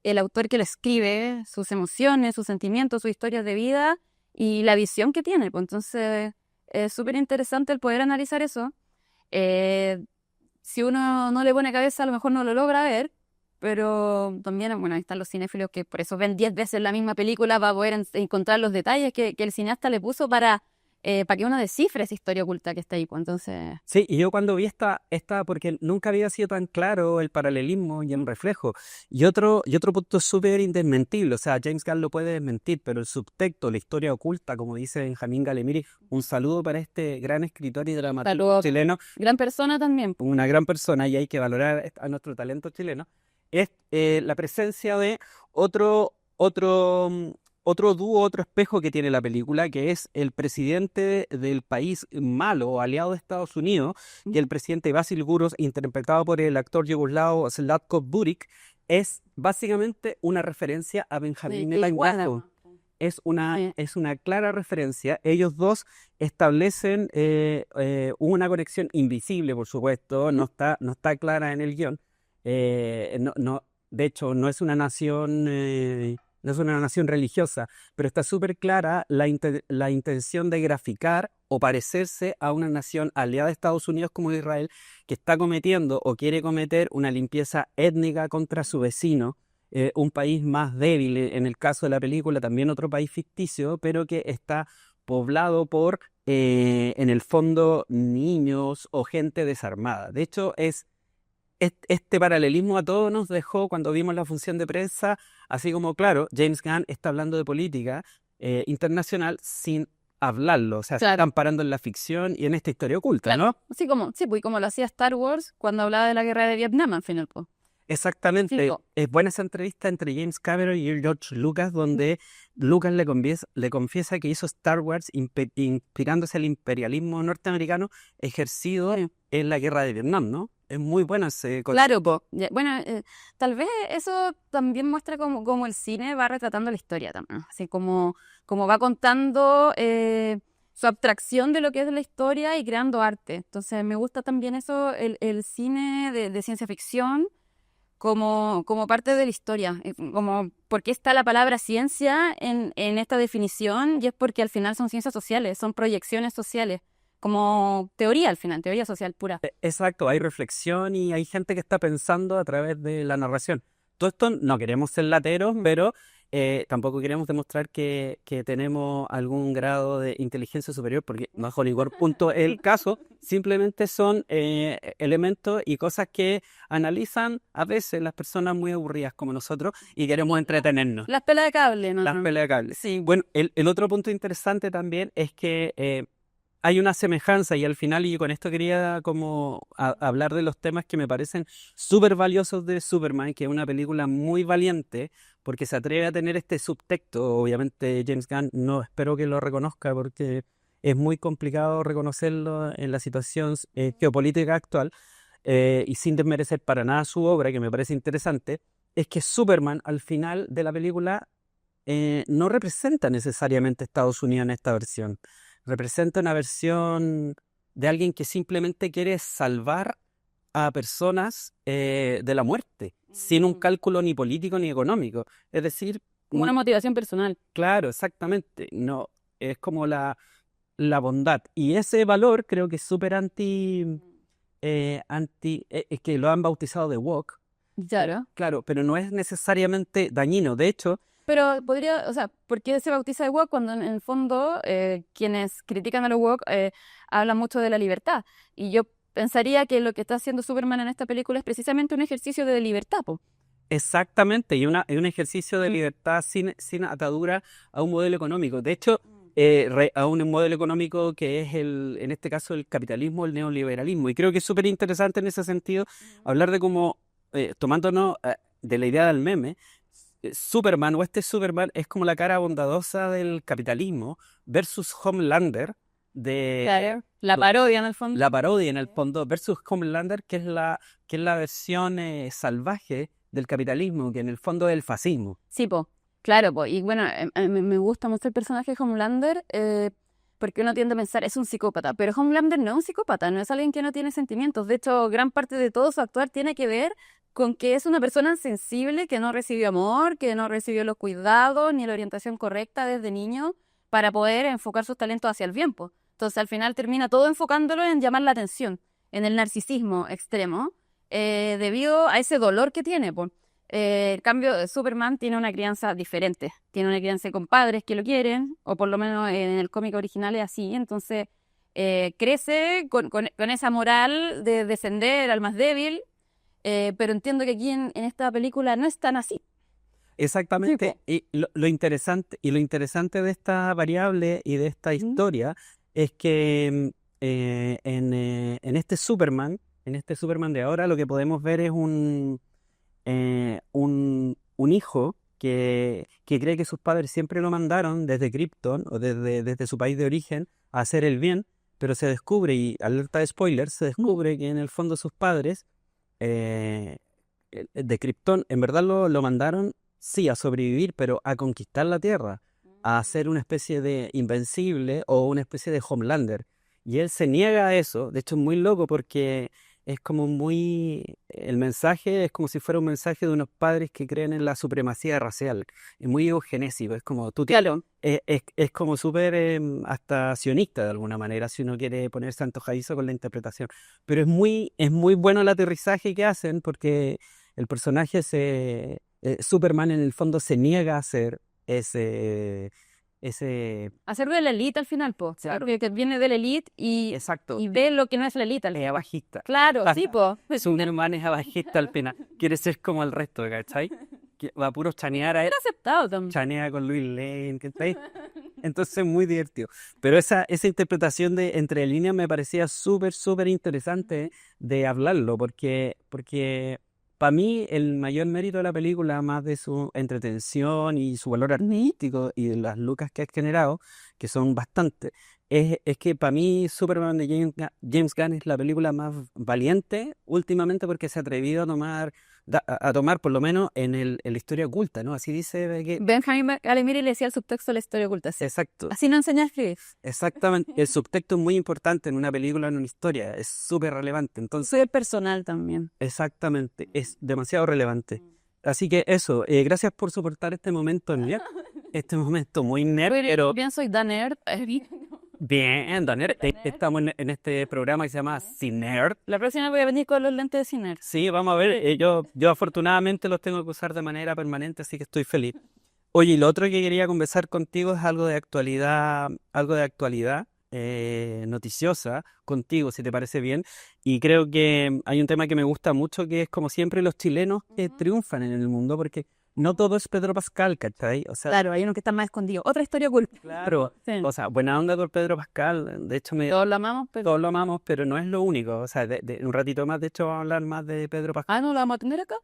el autor que lo escribe, sus emociones, sus sentimientos, sus historias de vida y la visión que tiene. Pues entonces es súper interesante el poder analizar eso. Si uno no le pone cabeza, a lo mejor no lo logra ver, pero también, bueno, ahí están los cinéfilos que por eso ven 10 veces la misma película para poder encontrar los detalles que el cineasta le puso para que uno descifre esa historia oculta que está ahí. Pues entonces... Sí, y yo cuando vi esta, porque nunca había sido tan claro el paralelismo y el reflejo. Y otro punto súper indesmentible, o sea, James Gunn lo puede desmentir, pero el subtexto, la historia oculta, como dice Benjamín Galemiri, un saludo para este gran escritor y dramaturgo chileno. Gran persona también. Una gran persona, y hay que valorar a nuestro talento chileno. Es la presencia de otro dúo, otro espejo que tiene la película, que es el presidente del país malo o aliado de Estados Unidos, que el presidente Basil Guros, interpretado por el actor yugoslavo Zlatko Buric, es básicamente una referencia a Benjamín Netanyahu. Es una clara referencia. Ellos dos establecen una conexión invisible, por supuesto, no está clara en el guión. De hecho, no es una nación religiosa, pero está súper clara la intención de graficar o parecerse a una nación aliada de Estados Unidos como Israel, que está cometiendo o quiere cometer una limpieza étnica contra su vecino, un país más débil, en el caso de la película, también otro país ficticio, pero que está poblado por, en el fondo, niños o gente desarmada. De hecho, este paralelismo a todos nos dejó cuando vimos la función de prensa, así como, claro, James Gunn está hablando de política internacional sin hablarlo, o sea, se están parando en la ficción y en esta historia oculta, ¿no? Sí, pues como lo hacía Star Wars cuando hablaba de la guerra de Vietnam, al final, pues. Exactamente. Es buena esa entrevista entre James Cameron y George Lucas, donde Lucas le confiesa que hizo Star Wars inspirándose al imperialismo norteamericano ejercido en la guerra de Vietnam, ¿no? Es muy bueno ese concepto. Claro, bueno, tal vez eso también muestra cómo el cine va retratando la historia también, así como va contando su abstracción de lo que es la historia y creando arte. Entonces me gusta también eso, el cine de ciencia ficción como parte de la historia. Como, ¿por qué está la palabra ciencia en esta definición? Y es porque al final son ciencias sociales, son proyecciones sociales, como teoría al final, teoría social pura. Exacto, hay reflexión y hay gente que está pensando a través de la narración. Todo esto no queremos ser lateros, pero tampoco queremos demostrar que tenemos algún grado de inteligencia superior, porque bajo ningún punto es el caso, simplemente son elementos y cosas que analizan a veces las personas muy aburridas como nosotros y queremos entretenernos. Las pelas de cable, ¿no? Las peleas de cables. Sí. Bueno, el otro punto interesante también es que hay una semejanza y al final, y con esto quería como hablar de los temas que me parecen súper valiosos de Superman, que es una película muy valiente porque se atreve a tener este subtexto. Obviamente James Gunn no espero que lo reconozca porque es muy complicado reconocerlo en la situación geopolítica actual, y sin desmerecer para nada su obra, que me parece interesante, es que Superman al final de la película no representa necesariamente Estados Unidos en esta versión. Representa una versión de alguien que simplemente quiere salvar a personas de la muerte, sin un cálculo ni político ni económico. Es decir, Como una motivación personal. claro, exactamente. No, es como la bondad. Y ese valor creo que es súper es que lo han bautizado de woke. Claro. Claro, pero no es necesariamente dañino. De hecho, Pero podría, o sea, ¿por qué se bautiza de woke cuando en el fondo quienes critican a los woke hablan mucho de la libertad? Y yo pensaría que lo que está haciendo Superman en esta película es precisamente un ejercicio de libertad, po. exactamente, y un ejercicio de libertad sin atadura a un modelo económico. De hecho, a un modelo económico que es en este caso, el capitalismo, el neoliberalismo. Y creo que es súper interesante en ese sentido hablar de cómo, tomándonos de la idea del meme, Superman o este Superman es como la cara bondadosa del capitalismo versus Homelander de Claro. La parodia en el fondo. la parodia en el fondo versus Homelander, que es la versión salvaje del capitalismo, que en el fondo es el fascismo. Sí, po. Claro, po. Y bueno, me gusta mucho el personaje de Homelander porque uno tiende a pensar, es un psicópata, pero Homelander no es un psicópata, no es alguien que no tiene sentimientos. De hecho, gran parte de todo su actuar tiene que ver con que es una persona sensible que no recibió amor, que no recibió los cuidados ni la orientación correcta desde niño para poder enfocar sus talentos hacia el bien, po. Entonces, al final termina todo enfocándolo en llamar la atención, en el narcisismo extremo, debido a ese dolor que tiene, po. En cambio, Superman tiene una crianza diferente. Tiene una crianza con padres que lo quieren, o por lo menos en el cómic original es así. Entonces, crece con esa moral de defender al más débil, pero entiendo que aquí en esta película no es tan así. Exactamente. Y lo interesante de esta variable y de esta historia es que en este Superman de ahora, lo que podemos ver es un hijo que cree que sus padres siempre lo mandaron desde Krypton o desde su país de origen a hacer el bien, pero se descubre, y alerta de spoiler, se descubre que en el fondo sus padres eh, de Krypton en verdad lo mandaron, sí, a sobrevivir, pero a conquistar la Tierra, a ser una especie de invencible o una especie de Homelander. Y él se niega a eso. De hecho, es muy loco porque es como el mensaje es como si fuera un mensaje de unos padres que creen en la supremacía racial. Es muy eugenésico, es como Claro. es como súper hasta sionista de alguna manera, si uno quiere ponerse antojadizo con la interpretación. Pero es muy bueno el aterrizaje que hacen porque el personaje Superman en el fondo se niega a hacer ese Hacerlo de la élite al final, po. Claro. Que viene de la élite exacto, y ve lo que no es la élite al es final. abajista. Claro, sí, po. Superman es abajista al final, quiere ser como el resto, ¿cachai? Que va a puro chanear a él, Era aceptado también. chanea con Luis Lane, ¿cachai? Entonces muy divertido. Pero esa interpretación de entre líneas me parecía súper interesante de hablarlo, porque para mí el mayor mérito de la película, más de su entretención y su valor artístico y de las lucas que ha generado, que son bastantes, es que para mí Superman de James Gunn es la película más valiente últimamente porque se ha atrevido a tomar por lo menos en la historia oculta, ¿no? Así dice que... Benjamin Alemire le decía el subtexto de la historia oculta. Sí. Exacto, Así no enseña a escribir. exactamente. El subtexto es muy importante en una película, en una historia, es súper relevante. Entonces, Soy el personal también. exactamente, es demasiado relevante. Así que eso, gracias por soportar este momento nerd, este momento muy nerd, pero Bien, soy Dan Nerd. bien, Daniel, estamos en este programa que se llama Cinerd. La próxima voy a venir con los lentes de cine. Sí, vamos a ver, yo afortunadamente los tengo que usar de manera permanente, así que estoy feliz. Oye, y lo otro que quería conversar contigo es algo de actualidad noticiosa contigo, si te parece bien. Y creo que hay un tema que me gusta mucho, que es como siempre los chilenos que triunfan en el mundo, porque no todo es Pedro Pascal, ¿cachai? O sea, Claro, hay uno que está más escondido. Otra historia oculta. claro, Sí. o sea, buena onda por Pedro Pascal, de hecho Todos lo amamos, pero... todos lo amamos, pero no es lo único. O sea, un ratito más, de hecho, vamos a hablar más de Pedro Pascal. Ah, ¿no lo vamos a tener acá?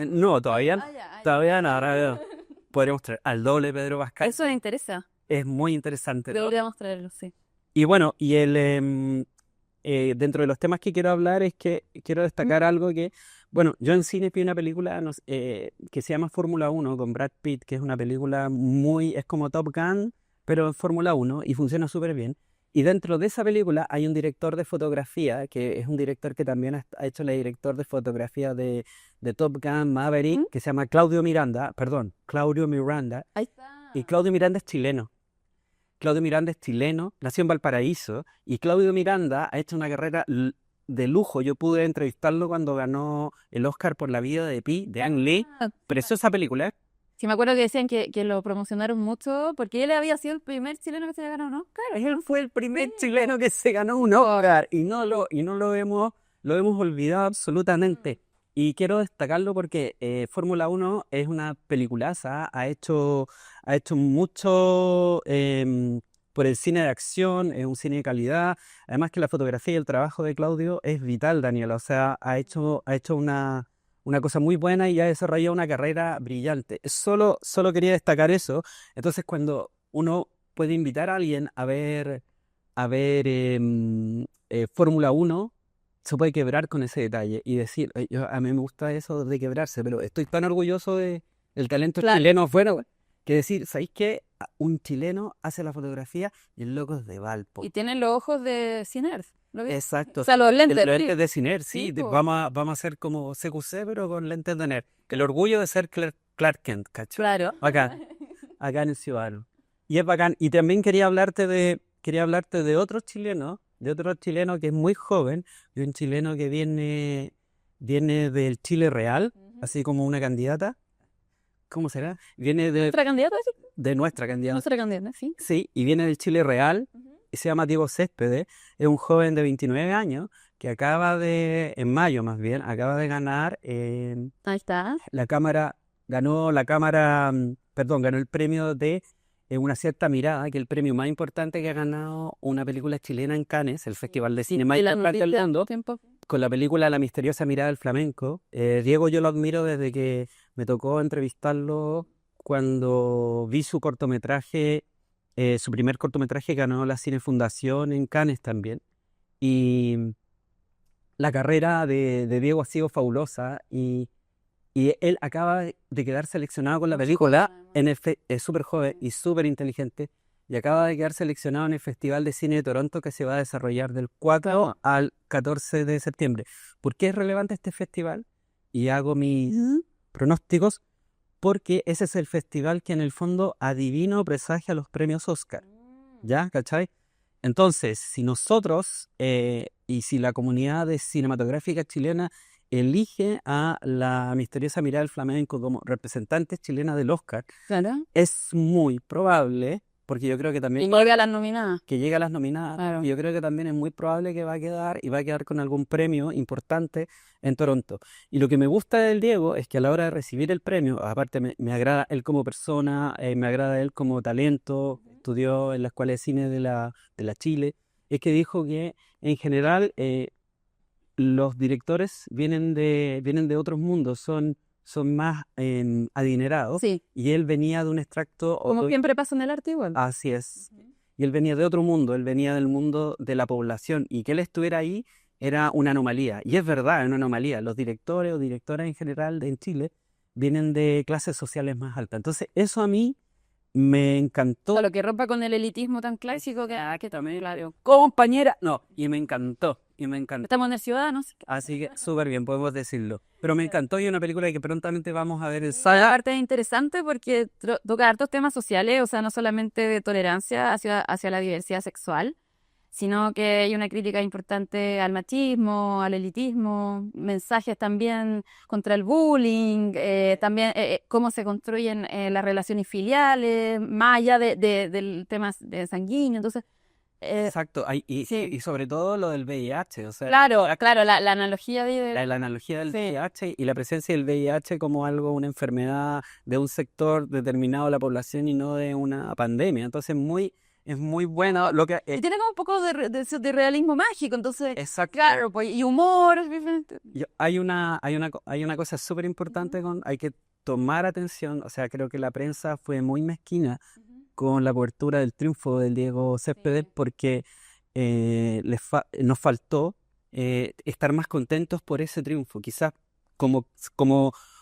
No, todavía, Ya. todavía no, ahora podríamos traer al doble Pedro Pascal. Eso me interesa. Es muy interesante, ¿no? Deberíamos traerlo, sí. Y bueno, dentro de los temas que quiero hablar es que quiero destacar algo que, bueno, yo en cine vi una película que se llama Fórmula 1 con Brad Pitt, que es una película es como Top Gun, pero en Fórmula 1 y funciona súper bien. Y dentro de esa película hay un director de fotografía, que es un director que también ha hecho el director de fotografía de Top Gun, Maverick, que se llama Claudio Miranda, Ahí está. y Claudio Miranda es chileno. Claudio Miranda es chileno, nació en Valparaíso, y Claudio Miranda ha hecho una carrera de lujo. Yo pude entrevistarlo cuando ganó el Oscar por La vida de Pi, de Ang Lee. Preciosa película, ¿eh? Sí, me acuerdo que decían que lo promocionaron mucho porque él había sido el primer chileno que se había ganado un Oscar. Él fue el primer chileno que se ganó un Oscar y no lo hemos olvidado absolutamente. Y quiero destacarlo porque Fórmula 1 es una peliculaza, ha hecho mucho por el cine de acción, es un cine de calidad. Además que la fotografía y el trabajo de Claudio es vital, Daniela. O sea, ha hecho una cosa muy buena y ha desarrollado una carrera brillante. Solo quería destacar eso. Entonces, cuando uno puede invitar a alguien a ver Fórmula 1, se puede quebrar con ese detalle y decir, a mí me gusta eso de quebrarse, pero estoy tan orgulloso del talento chileno afuera, que decir, ¿sabéis qué? Un chileno hace la fotografía y el loco es de Valpo. Y tienen los ojos de Ciner. ¿Lo ves? Exacto. O sea, los lentes. Los lentes de Ciner, sí. Sí, po. Vamos a hacer como CQC, pero con lentes de nerd. El orgullo de ser Clark Kent, ¿cachai? Claro. Acá en el Ciudadano. Y es bacán. Y también quería hablarte de otro chileno que es muy joven, de un chileno que viene del Chile Real, así como una candidata. ¿Cómo será? Viene ¿Nuestra candidata? de nuestra candidata. Nuestra candidata, sí. Sí, y viene del Chile Real, y se llama Diego Céspedes. Es un joven de 29 años que en mayo más bien, acaba de ganar Ahí está. ganó el premio de Una cierta mirada, que es el premio más importante que ha ganado una película chilena en Cannes, el festival de cine más Y la importante del noticia mundo, tiempo. con la película La misteriosa mirada del flamenco. Diego yo lo admiro desde que me tocó entrevistarlo cuando vi su cortometraje, su primer cortometraje ganó la Cinefundación en Cannes también. Y la carrera de Diego ha sido fabulosa y él acaba de quedar seleccionado con la película, es súper joven y súper inteligente, y acaba de quedar seleccionado en el Festival de Cine de Toronto que se va a desarrollar del 4 al 14 de septiembre. ¿Por qué es relevante este festival? Y hago mis pronósticos, porque ese es el festival que en el fondo adivina o presagia los premios Oscar. ¿Ya? ¿Cachai? Entonces, si nosotros y si la comunidad cinematográfica chilena elige a la misteriosa mirada del flamenco como representante chilena del Oscar, Claro. es muy probable, porque yo creo que también Y vuelve a las nominadas. que llegue a las nominadas, Claro. y yo creo que también es muy probable que va a quedar con algún premio importante en Toronto. Y lo que me gusta del Diego es que a la hora de recibir el premio, aparte me agrada él como persona, me agrada él como talento, estudió en la Escuela de Cine de la Chile, es que dijo que en general los directores vienen de otros mundos, son más adinerados, Sí. y él venía de un extracto... Como siempre pasa en el arte igual. Así es. y él venía de otro mundo, él venía del mundo de la población, y que él estuviera ahí era una anomalía. Y es verdad, es una anomalía. Los directores o directoras en general en Chile vienen de clases sociales más altas. Entonces, eso a mí me encantó. Lo que rompa con el elitismo tan clásico que también, claro, compañera. No, y me encantó, y me encantó. Estamos en el Ciudadanos. Así que súper bien, podemos decirlo. Pero me encantó, y una película que prontamente vamos a ver el Esa parte es interesante porque toca hartos temas sociales, o sea, no solamente de tolerancia hacia la diversidad sexual, sino que hay una crítica importante al machismo, al elitismo, mensajes también contra el bullying, también cómo se construyen las relaciones filiales, más allá del tema de sanguíneo. Entonces, Exacto, y sí. sobre todo lo del VIH, o sea, Claro, la analogía la analogía del Sí. VIH y la presencia del VIH como algo, una enfermedad de un sector determinado de la población y no de una pandemia. Entonces, es muy bueno lo que... Y tiene como un poco de realismo mágico, entonces, exacto. claro, pues, y humor es diferente. Hay una cosa súper importante hay que tomar atención, o sea, creo que la prensa fue muy mezquina con la cobertura del triunfo del Diego Céspedes, Sí. porque nos faltó estar más contentos por ese triunfo. Quizás como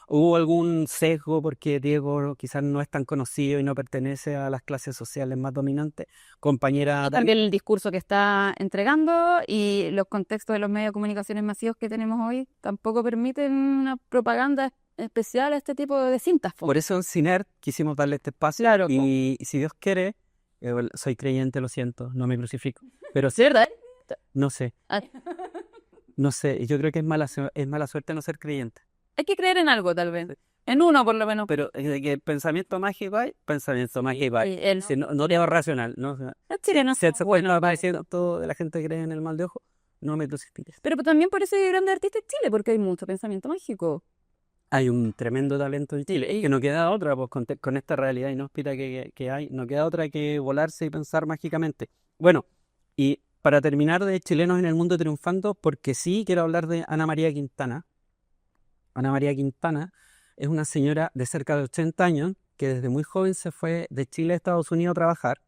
hubo algún sesgo porque Diego quizás no es tan conocido y no pertenece a las clases sociales más dominantes, compañera... También el discurso que está entregando y los contextos de los medios de comunicación masivos que tenemos hoy tampoco permiten una propaganda especial a este tipo de cintas. Por eso en Cinert quisimos darle este espacio. Claro, y si Dios quiere, soy creyente, lo siento, no me crucifico. Pero sí, ¿sí, verdad? no sé, Ah, no sé. Yo creo que es mala suerte no ser creyente. hay que creer en algo, tal vez. En uno, por lo menos. Pero de que pensamiento mágico hay, pensamiento mágico hay. Y él, Si no es racional, ¿no? O sea, es chileno. si eso bueno, va diciendo todo de la gente que cree en el mal de ojo, no me crucifiques. Pero también por eso hay grandes artistas en Chile, porque hay mucho pensamiento mágico. Hay un tremendo talento en Chile y que no queda otra, pues con esta realidad inhóspita que hay, no queda otra que volarse y pensar mágicamente. Bueno, y para terminar de chilenos en el mundo triunfando, porque sí quiero hablar de Ana María Quintana. Ana María Quintana es una señora de cerca de 80 años que desde muy joven se fue de Chile a Estados Unidos a trabajar,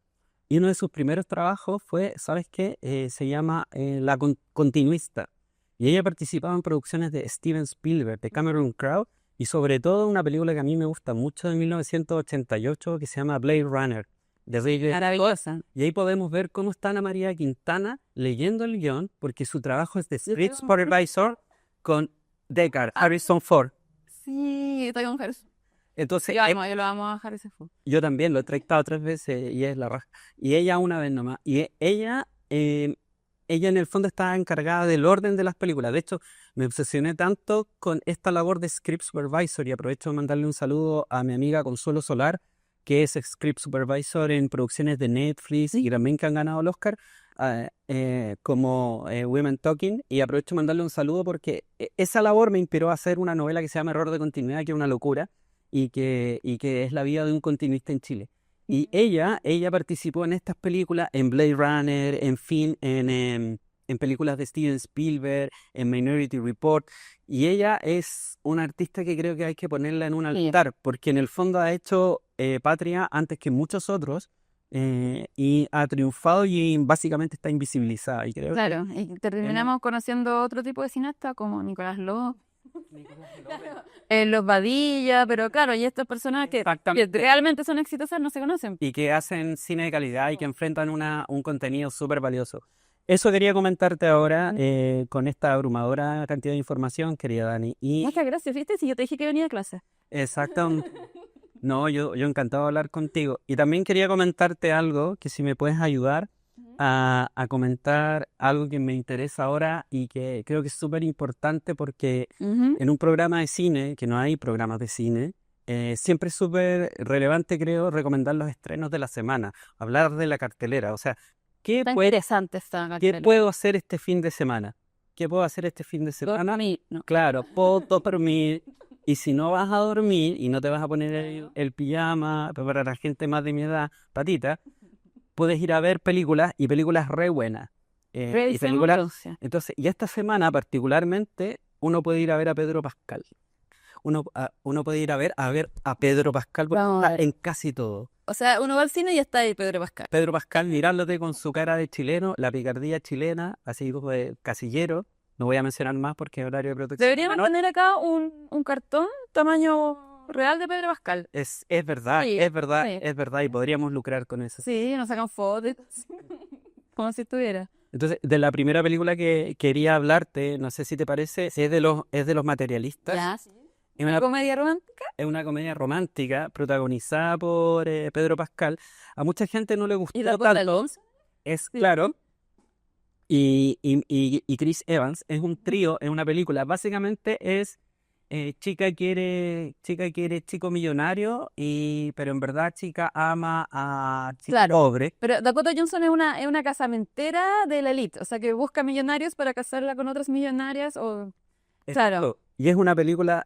y uno de sus primeros trabajos fue, ¿sabes qué? Se llama La Continuista. Y ella participaba en producciones de Steven Spielberg, de Cameron Crowe, y sobre todo una película que a mí me gusta mucho de 1988 que se llama Blade Runner, de Ridley Scott. Maravillosa. Y ahí podemos ver cómo está Ana María Quintana leyendo el guión, porque su trabajo es de script supervisor con Deckard, Harrison Ford. Sí, estoy con Harrison. Entonces, Yo lo amo a Harrison Ford. yo también lo he traitado 3 veces y es la raja. Y ella una vez nomás. Y ella en el fondo estaba encargada del orden de las películas. De hecho, me obsesioné tanto con esta labor de script supervisor, y aprovecho de mandarle un saludo a mi amiga Consuelo Solar, que es script supervisor en producciones de Netflix y también que han ganado el Oscar, como Women Talking. Y aprovecho de mandarle un saludo porque esa labor me inspiró a hacer una novela que se llama Error de Continuidad, que es una locura, y que es la vida de un continuista en Chile. Y ella participó en estas películas, en Blade Runner, en películas de Steven Spielberg, en Minority Report. Y ella es una artista que creo que hay que ponerla en un altar, porque en el fondo ha hecho patria antes que muchos otros, y ha triunfado y básicamente está invisibilizada. Y creo Claro, y terminamos conociendo otro tipo de cineasta como Nicolás López. Los Badilla, pero claro, y estas personas que realmente son exitosas no se conocen. Y que hacen cine de calidad y que enfrentan un contenido súper valioso. Eso quería comentarte ahora con esta abrumadora cantidad de información, querida Dani. Y Muchas gracias, ¿viste? Si yo te dije que venía a clase. exacto. No, yo encantado de hablar contigo. Y también quería comentarte algo, que si me puedes ayudar a comentar algo que me interesa ahora y que creo que es súper importante, porque en un programa de cine, que no hay programas de cine, siempre es súper relevante, creo, recomendar los estrenos de la semana, hablar de la cartelera. O sea, Está interesante esta cartelera. ¿qué puedo hacer este fin de semana? ¿Qué puedo hacer este fin de semana? Dormir, no. Claro, puedo dormir. Y si no vas a dormir y no te vas a poner el pijama, para la gente más de mi edad, patita, puedes ir a ver películas, y películas re buenas. Y películas... Entonces, y esta semana particularmente, uno puede ir a ver a Pedro Pascal. Uno puede ir a ver a Pedro Pascal, porque está en casi todo. O sea, uno va al cine y está ahí Pedro Pascal. Pedro Pascal mirándote con su cara de chileno, la picardía chilena, así como de casillero. No voy a mencionar más porque es horario de protección. Deberíamos menor. tener acá un cartón tamaño real de Pedro Pascal. Es verdad, Sí, es verdad, sí. es verdad, y podríamos lucrar con eso. Sí, nos sacan fotos. Como si estuviera. Entonces, de la primera película que quería hablarte, no sé si te parece, si es de los materialistas. Ya, sí. Es una, ¿Comedia romántica? es una comedia romántica protagonizada por Pedro Pascal. A mucha gente no le ¿Y gustó Dakota tanto, Johnson? es Sí. claro. Y Chris Evans es un trío en una película. Básicamente es chica quiere chico millonario, pero en verdad chica ama a chico Claro. pobre. Pero Dakota Johnson es una casamentera de la élite, o sea, que busca millonarios para casarla con otras millonarias o... Claro. Exacto. Y es una película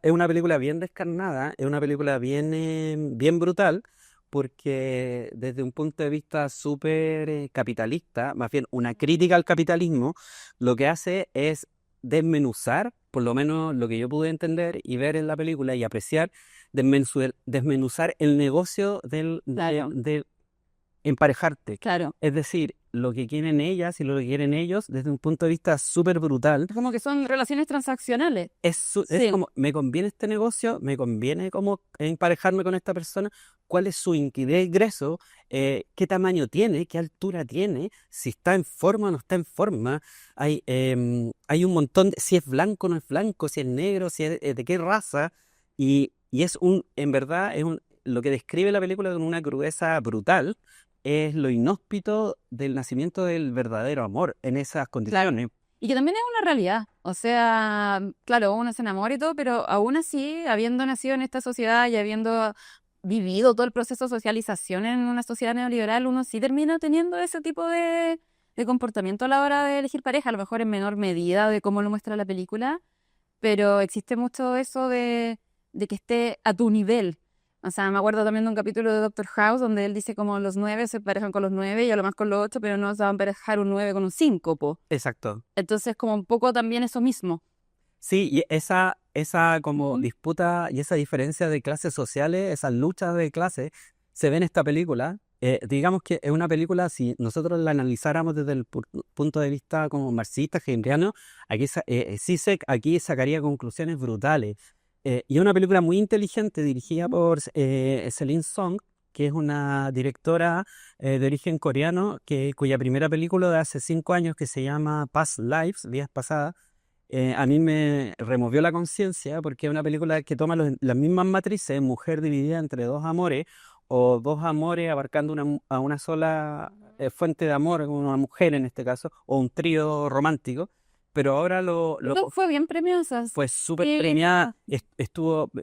bien descarnada, es una película bien brutal, porque desde un punto de vista súper capitalista, más bien una crítica al capitalismo, lo que hace es desmenuzar, por lo menos lo que yo pude entender y ver en la película y apreciar, desmenuzar el negocio Claro. de emparejarte. Claro. Es decir, lo que quieren ellas y lo que quieren ellos desde un punto de vista súper brutal. Como que son relaciones transaccionales. Es Sí. como, me conviene este negocio, me conviene como emparejarme con esta persona, cuál es su ingreso, qué tamaño tiene, qué altura tiene, si está en forma o no está en forma. Hay un montón si es blanco o no es blanco, si es negro, si es de qué raza. Y en verdad, lo que describe la película con una crudeza brutal es lo inhóspito del nacimiento del verdadero amor en esas condiciones. Y que también es una realidad. O sea, claro, uno se enamora y todo, pero aún así, habiendo nacido en esta sociedad y habiendo vivido todo el proceso de socialización en una sociedad neoliberal, uno sí termina teniendo ese tipo de comportamiento a la hora de elegir pareja, a lo mejor en menor medida de cómo lo muestra la película, pero existe mucho eso de que esté a tu nivel. O sea, me acuerdo también de un capítulo de Doctor House donde él dice como los 9 se emparejan con los 9 y a lo más con los 8, pero no se va a emparejar un 9 con un 5, po. Exacto. Entonces, como un poco también eso mismo. Sí, y esa como Ujú. disputa y esa diferencia de clases sociales, esas luchas de clases, se ve en esta película. Digamos que es una película, si nosotros la analizáramos desde el punto de vista como marxista, hegeliano, Zizek aquí sacaría conclusiones brutales. Y es una película muy inteligente dirigida por Celine Song, que es una directora de origen coreano, cuya primera película de hace 5 años, que se llama Past Lives, Vidas Pasadas, a mí me removió la conciencia porque es una película que toma las mismas matrices, mujer dividida entre dos amores o dos amores abarcando a una sola fuente de amor, una mujer en este caso, o un trío romántico, pero ahora Eso fue bien premiosa. fue súper Sí. premiada,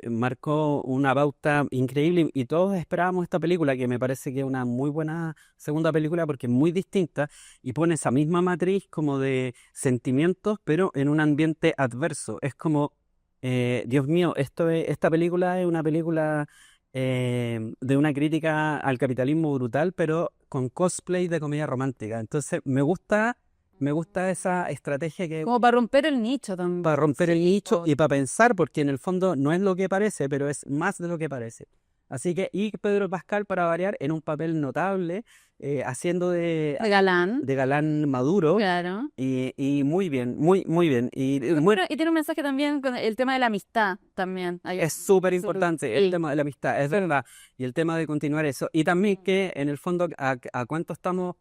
marcó una pauta increíble y todos esperábamos esta película, que me parece que es una muy buena segunda película porque es muy distinta y pone esa misma matriz como de sentimientos, pero en un ambiente adverso. Es como, Dios mío, esta película es una película de una crítica al capitalismo brutal, pero con cosplay de comedia romántica. Entonces me gusta esa estrategia que Como para romper el nicho también. para romper el Sí, nicho po. y para pensar, porque en el fondo no es lo que parece, pero es más de lo que parece. Así que, y Pedro Pascal, para variar, en un papel notable, haciendo De galán. de galán maduro, Claro. y muy bien, muy bien. Bueno, y tiene un mensaje también con el tema de la amistad también. Es súper importante el Sí. tema de la amistad, es verdad, y el tema de continuar eso. Y también que en el fondo, a cuánto estamos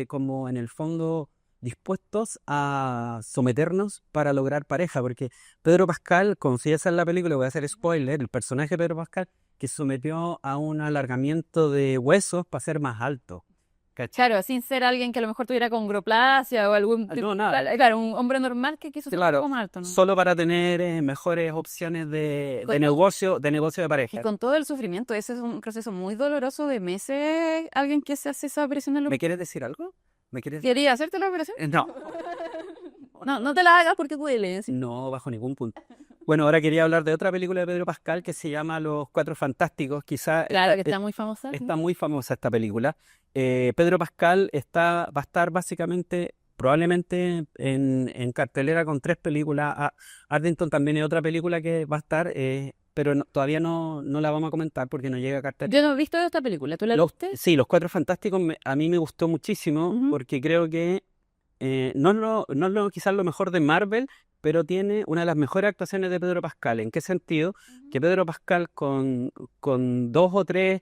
como en el fondo dispuestos a someternos para lograr pareja, porque Pedro Pascal, confiesa en la película, voy a hacer spoiler, el personaje de Pedro Pascal, que se sometió a un alargamiento de huesos para ser más alto. ¿Cachai? Claro, sin ser alguien que a lo mejor tuviera congloplasia o algún No, nada. Claro, un hombre normal que quiso ser un Claro, poco más alto, ¿no? solo para tener mejores opciones de Con- negocio, de Y pareja. con todo el sufrimiento, ese es un proceso muy doloroso de meses. Alguien que se hace esa operación en ¿Me quieres decir algo? ¿Me quieres? ¿Quería hacerte la operación? No. No, no te la hagas porque duele. ¿Sí? No, bajo ningún punto. Bueno, ahora quería hablar de otra película de Pedro Pascal que se llama Los Cuatro Fantásticos. Quizá Claro, que está muy famosa. está muy famosa esta película. Pedro Pascal va a estar básicamente, probablemente en cartelera con 3 películas. Ardington también es otra película que va a estar. pero todavía no la vamos a comentar porque no llega a cartel. Yo no he visto esta película, ¿tú la viste? Sí, Los Cuatro Fantásticos a mí me gustó muchísimo porque creo que no es quizás lo mejor de Marvel, pero tiene una de las mejores actuaciones de Pedro Pascal. ¿En qué sentido? Que Pedro Pascal con 2 o 3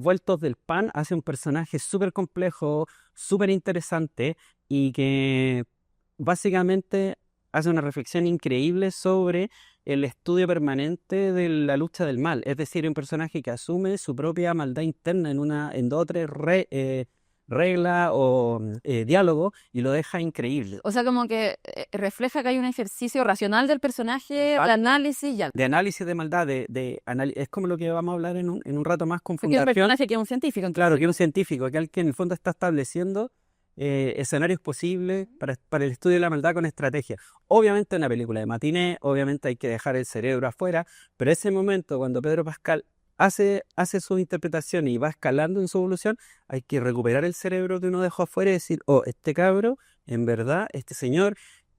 vueltos del pan hace un personaje súper complejo, súper interesante y que básicamente hace una reflexión increíble sobre el estudio permanente de la lucha del mal. Es decir, un personaje que asume su propia maldad interna en 2 o 3 reglas o diálogos y lo deja increíble. O sea, como que refleja que hay un ejercicio racional del personaje, de análisis, ya. De análisis de maldad, es como lo que vamos a hablar en un rato más con Porque es un Fundación. personaje que es un científico. Entonces. Claro, que es un científico, que alguien que en el fondo está estableciendo escenarios posibles para el estudio de la maldad con estrategia. Obviamente en una película de matiné, obviamente hay que dejar el cerebro afuera, pero ese momento cuando Pedro Pascal hace su interpretación y va escalando en su evolución, hay que recuperar el cerebro que uno dejó afuera y decir, oh, este cabro, en verdad, este señor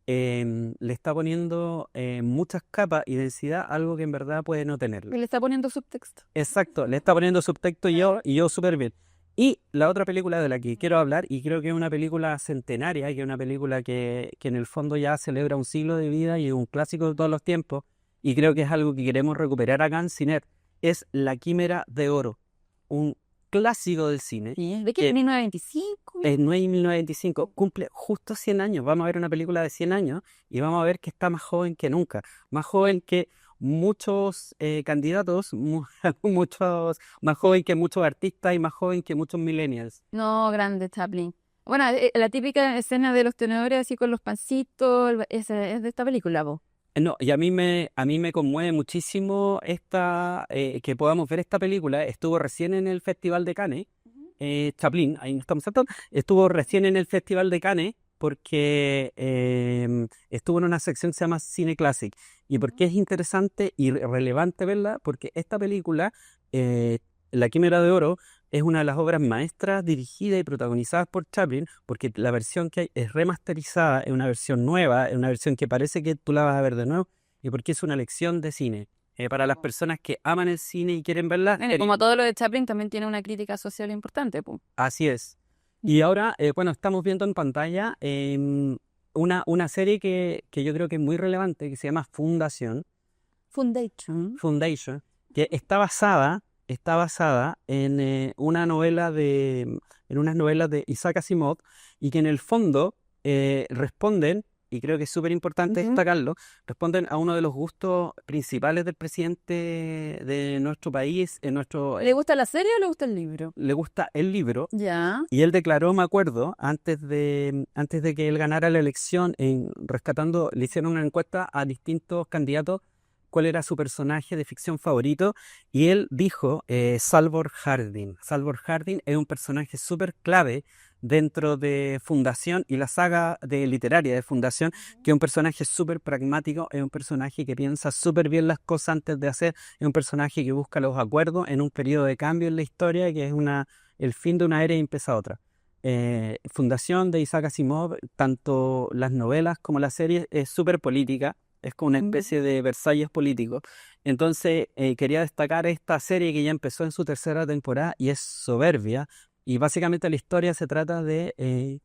le está poniendo muchas capas y densidad, algo que en verdad puede no tenerlo. Y le está poniendo subtexto. Exacto, le está poniendo subtexto y yo súper bien. Y la otra película de la que quiero hablar, y creo que es una película centenaria, que es una película que en el fondo ya celebra un siglo de vida y es un clásico de todos los tiempos, y creo que es algo que queremos recuperar acá en Ciner, es La Quimera de Oro, un clásico del cine. ¿Sí? ¿De qué? ¿1925? Es 1925, cumple justo 100 años. Vamos a ver una película de 100 años y vamos a ver que está más joven que nunca, más joven que muchos candidatos, más joven que muchos artistas y más joven que muchos millennials. No, grande Chaplin. Bueno, la típica escena de los tenedores así con los pancitos, esa es de esta película, vos. No, y a mí me conmueve muchísimo que podamos ver esta película. Estuvo recién en el Festival de Cannes, Chaplin, ahí no estamos saltando, estuvo recién en el Festival de Cannes porque estuvo en una sección que se llama Cine Classic. ¿Y por qué es interesante y relevante verla? Porque esta película, La Quimera de Oro, es una de las obras maestras dirigidas y protagonizadas por Chaplin, porque la versión que hay es remasterizada, es una versión nueva, es una versión que parece que tú la vas a ver de nuevo, y porque es una lección de cine. Para las personas que aman el cine y quieren verla. Como todo lo de Chaplin, también tiene una crítica social importante, pues. Así es. Y ahora, bueno, estamos viendo en pantalla una serie que yo creo que es muy relevante, que se llama Foundation, que está basada en unas novelas de Isaac Asimov y que en el fondo responden, y creo que es súper importante destacarlo, responden a uno de los gustos principales del presidente de nuestro país. ¿Le gusta la serie o le gusta el libro? Le gusta el libro. Ya. Y él declaró, me acuerdo, antes de que él ganara la elección, le hicieron una encuesta a distintos candidatos cuál era su personaje de ficción favorito, y él dijo Salvor Hardin. Salvor Hardin es un personaje súper clave dentro de Fundación y la saga literaria de Fundación, que es un personaje súper pragmático, es un personaje que piensa súper bien las cosas antes de hacer, es un personaje que busca los acuerdos en un periodo de cambio en la historia, que es el fin de una era y empieza otra. Fundación de Isaac Asimov, tanto las novelas como la serie, es súper política, es como una especie de Versalles político. Entonces quería destacar esta serie que ya empezó en su 3.ª temporada y es soberbia, y básicamente la historia se trata de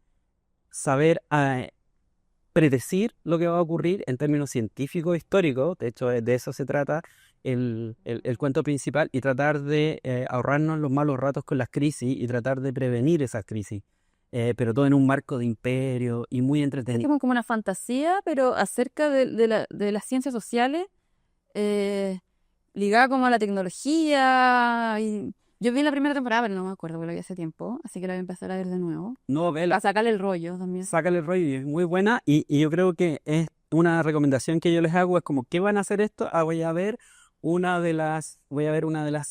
saber predecir lo que va a ocurrir en términos científicos e históricos. De hecho, de eso se trata el cuento principal, y tratar de ahorrarnos los malos ratos con las crisis y tratar de prevenir esas crisis. Pero todo en un marco de imperio y muy entretenido. Es como una fantasía, pero acerca de las ciencias sociales, ligada como a la tecnología. Y yo vi la primera temporada, pero no me acuerdo porque la vi hace tiempo, así que la voy a empezar a ver de nuevo. No, vela. Para sacarle el rollo también. Sácale el rollo, es muy buena, y yo creo que es una recomendación que yo les hago, es como, ¿qué van a hacer esto? Voy a ver una de las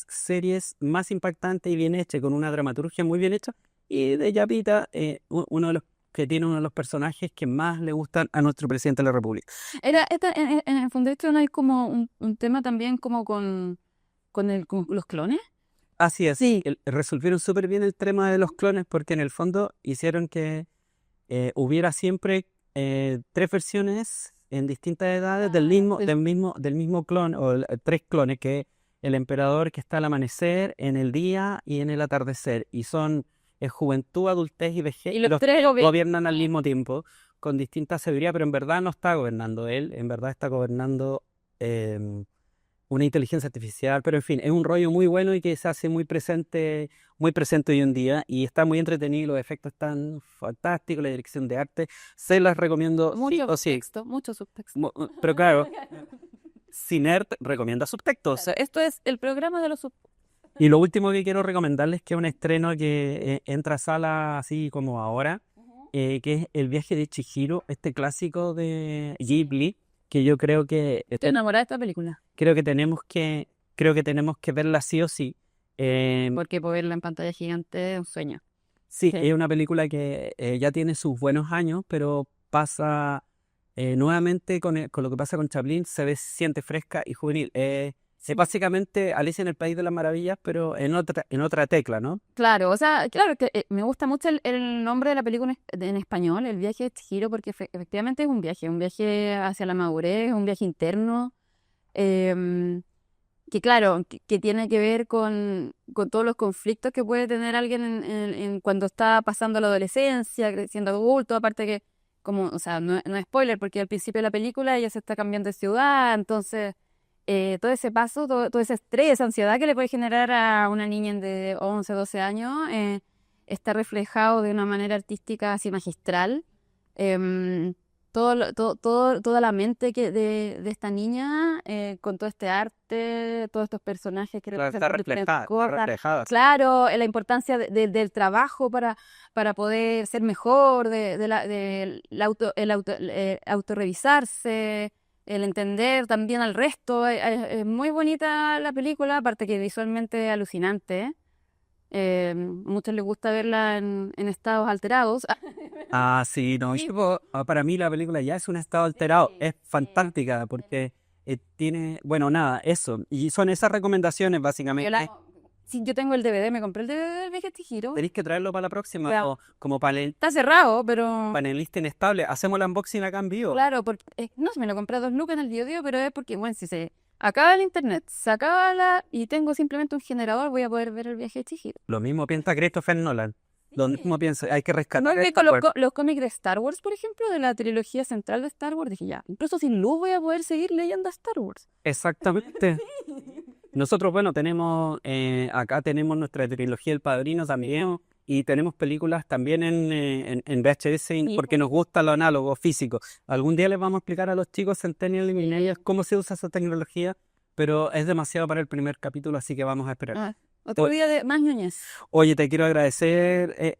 series más impactantes y bien hechas, con una dramaturgia muy bien hecha, y de Yapita, uno de los que tiene uno de los personajes que más le gustan a nuestro presidente de la República. En el Foundation hay como un tema también como con los clones. Así es, sí. Resolvieron súper bien el tema de los clones, porque en el fondo hicieron que hubiera siempre 3 versiones en distintas edades sí. del mismo clon, o tres clones, que el emperador que está al amanecer, en el día y en el atardecer. Y son juventud, adultez y vejez, Y y los los tres tres gobiernos. gobiernan al mismo tiempo, con distinta sabiduría, pero en verdad no está gobernando él, en verdad está gobernando una inteligencia artificial, pero en fin, es un rollo muy bueno y que se hace muy presente hoy en día, y está muy entretenido, los efectos están fantásticos, la dirección de arte, se las recomiendo sí Mucho o sí. subtexto, mucho subtexto. Pero claro, Cinert recomienda subtextos. Esto es el programa de los subtextos. Y lo último que quiero recomendarles es que es un estreno que entra a sala así como ahora, que es El viaje de Chihiro, este clásico de Ghibli, que yo creo que Estoy enamorada de esta película, creo que tenemos que verla sí o sí. porque verla en pantalla gigante es un sueño. Sí, Sí. es una película que ya tiene sus buenos años, pero pasa nuevamente con lo que pasa con Chaplin, siente fresca y juvenil. Es básicamente Alicia en el País de las Maravillas, pero en otra tecla, ¿no? Claro, o sea, claro que me gusta mucho el nombre de la película en español, El viaje de Chihiro, porque efectivamente es un viaje hacia la madurez, un viaje interno, em, que claro, que tiene que ver con todos los conflictos que puede tener alguien cuando está pasando la adolescencia, siendo adulto, aparte que, como, o sea, no es spoiler, porque al principio de la película ella se está cambiando de ciudad, entonces todo ese paso, todo ese estrés, esa ansiedad que le puede generar a una niña de 11 12 años, está reflejado de una manera artística así magistral. Em, toda la mente de esta niña, con todo este arte, todos estos personajes que Claro, está representan diferentes reflejada, cosas. reflejada. Claro, la importancia del trabajo para poder ser mejor, del autorrevisarse, el entender también al resto. Es muy bonita la película, aparte que visualmente es alucinante. A muchos les gusta verla en estados alterados. Ah, sí, no, Sí, para mí la película ya es un estado alterado, sí, es sí. fantástica porque tiene, bueno, nada, eso, y son esas recomendaciones Yo, básicamente. sí, yo tengo el DVD, me compré el DVD del Viaje de Chihiro. Tenéis que traerlo para la próxima, Claro. o como Está cerrado, pero panelista inestable, hacemos el unboxing acá en vivo. claro, porque no, me lo compré a 2 lucas en el Biobío, pero es porque, bueno, si se acaba el internet, se acaba y tengo simplemente un generador, voy a poder ver el Viaje de Chihiro. Lo mismo piensa Christopher Nolan, lo mismo piensa, hay que No rescatar es que esta con web. los cómics de Star Wars, por ejemplo, de la trilogía central de Star Wars, dije ya, incluso sin luz voy a poder seguir leyendo a Star Wars. Exactamente. Nosotros, bueno, acá tenemos nuestra trilogía El Padrino también, y tenemos películas también en VHS, Sí. porque nos gusta lo análogo, físico. Algún día les vamos a explicar a los chicos Centennial y Millennials cómo se usa esa tecnología, pero es demasiado para el primer capítulo, así que vamos a esperar. Ah, otro día de más ñoñez. Oye, te quiero agradecer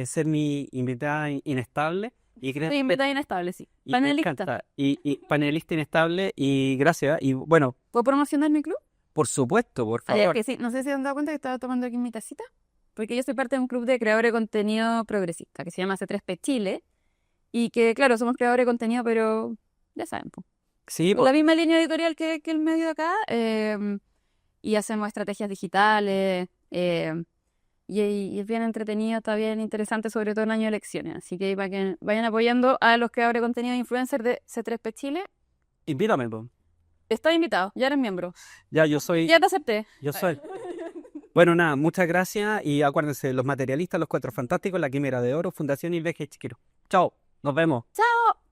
ser mi invitada inestable. Y Soy invitada inestable, sí. y me Panelista. encanta. Y panelista inestable, y gracias. Y bueno, ¿Puedo promocionar mi club? por supuesto, por Ah, ya, favor. que sí, no sé si se han dado cuenta que estaba tomando aquí mi tacita, porque yo soy parte de un club de creadores de contenido progresista que se llama C3P Chile, y que, claro, somos creadores de contenido, pero ya saben, po, Sí, con la misma línea editorial que el medio de acá, y hacemos estrategias digitales, y es bien entretenido, está bien interesante, sobre todo en año de elecciones, así que para que vayan apoyando a los creadores de contenido influencers de C3P Chile. invítame, po. Estás invitado, ya eres miembro, Ya, yo soy. ya te acepté. Yo soy. Bueno, nada, muchas gracias. Y acuérdense, Los Materialistas, Los Cuatro Fantásticos, La Quimera de Oro, Fundación Ilveje Chiquiro. Chao, nos vemos. ¡Chao!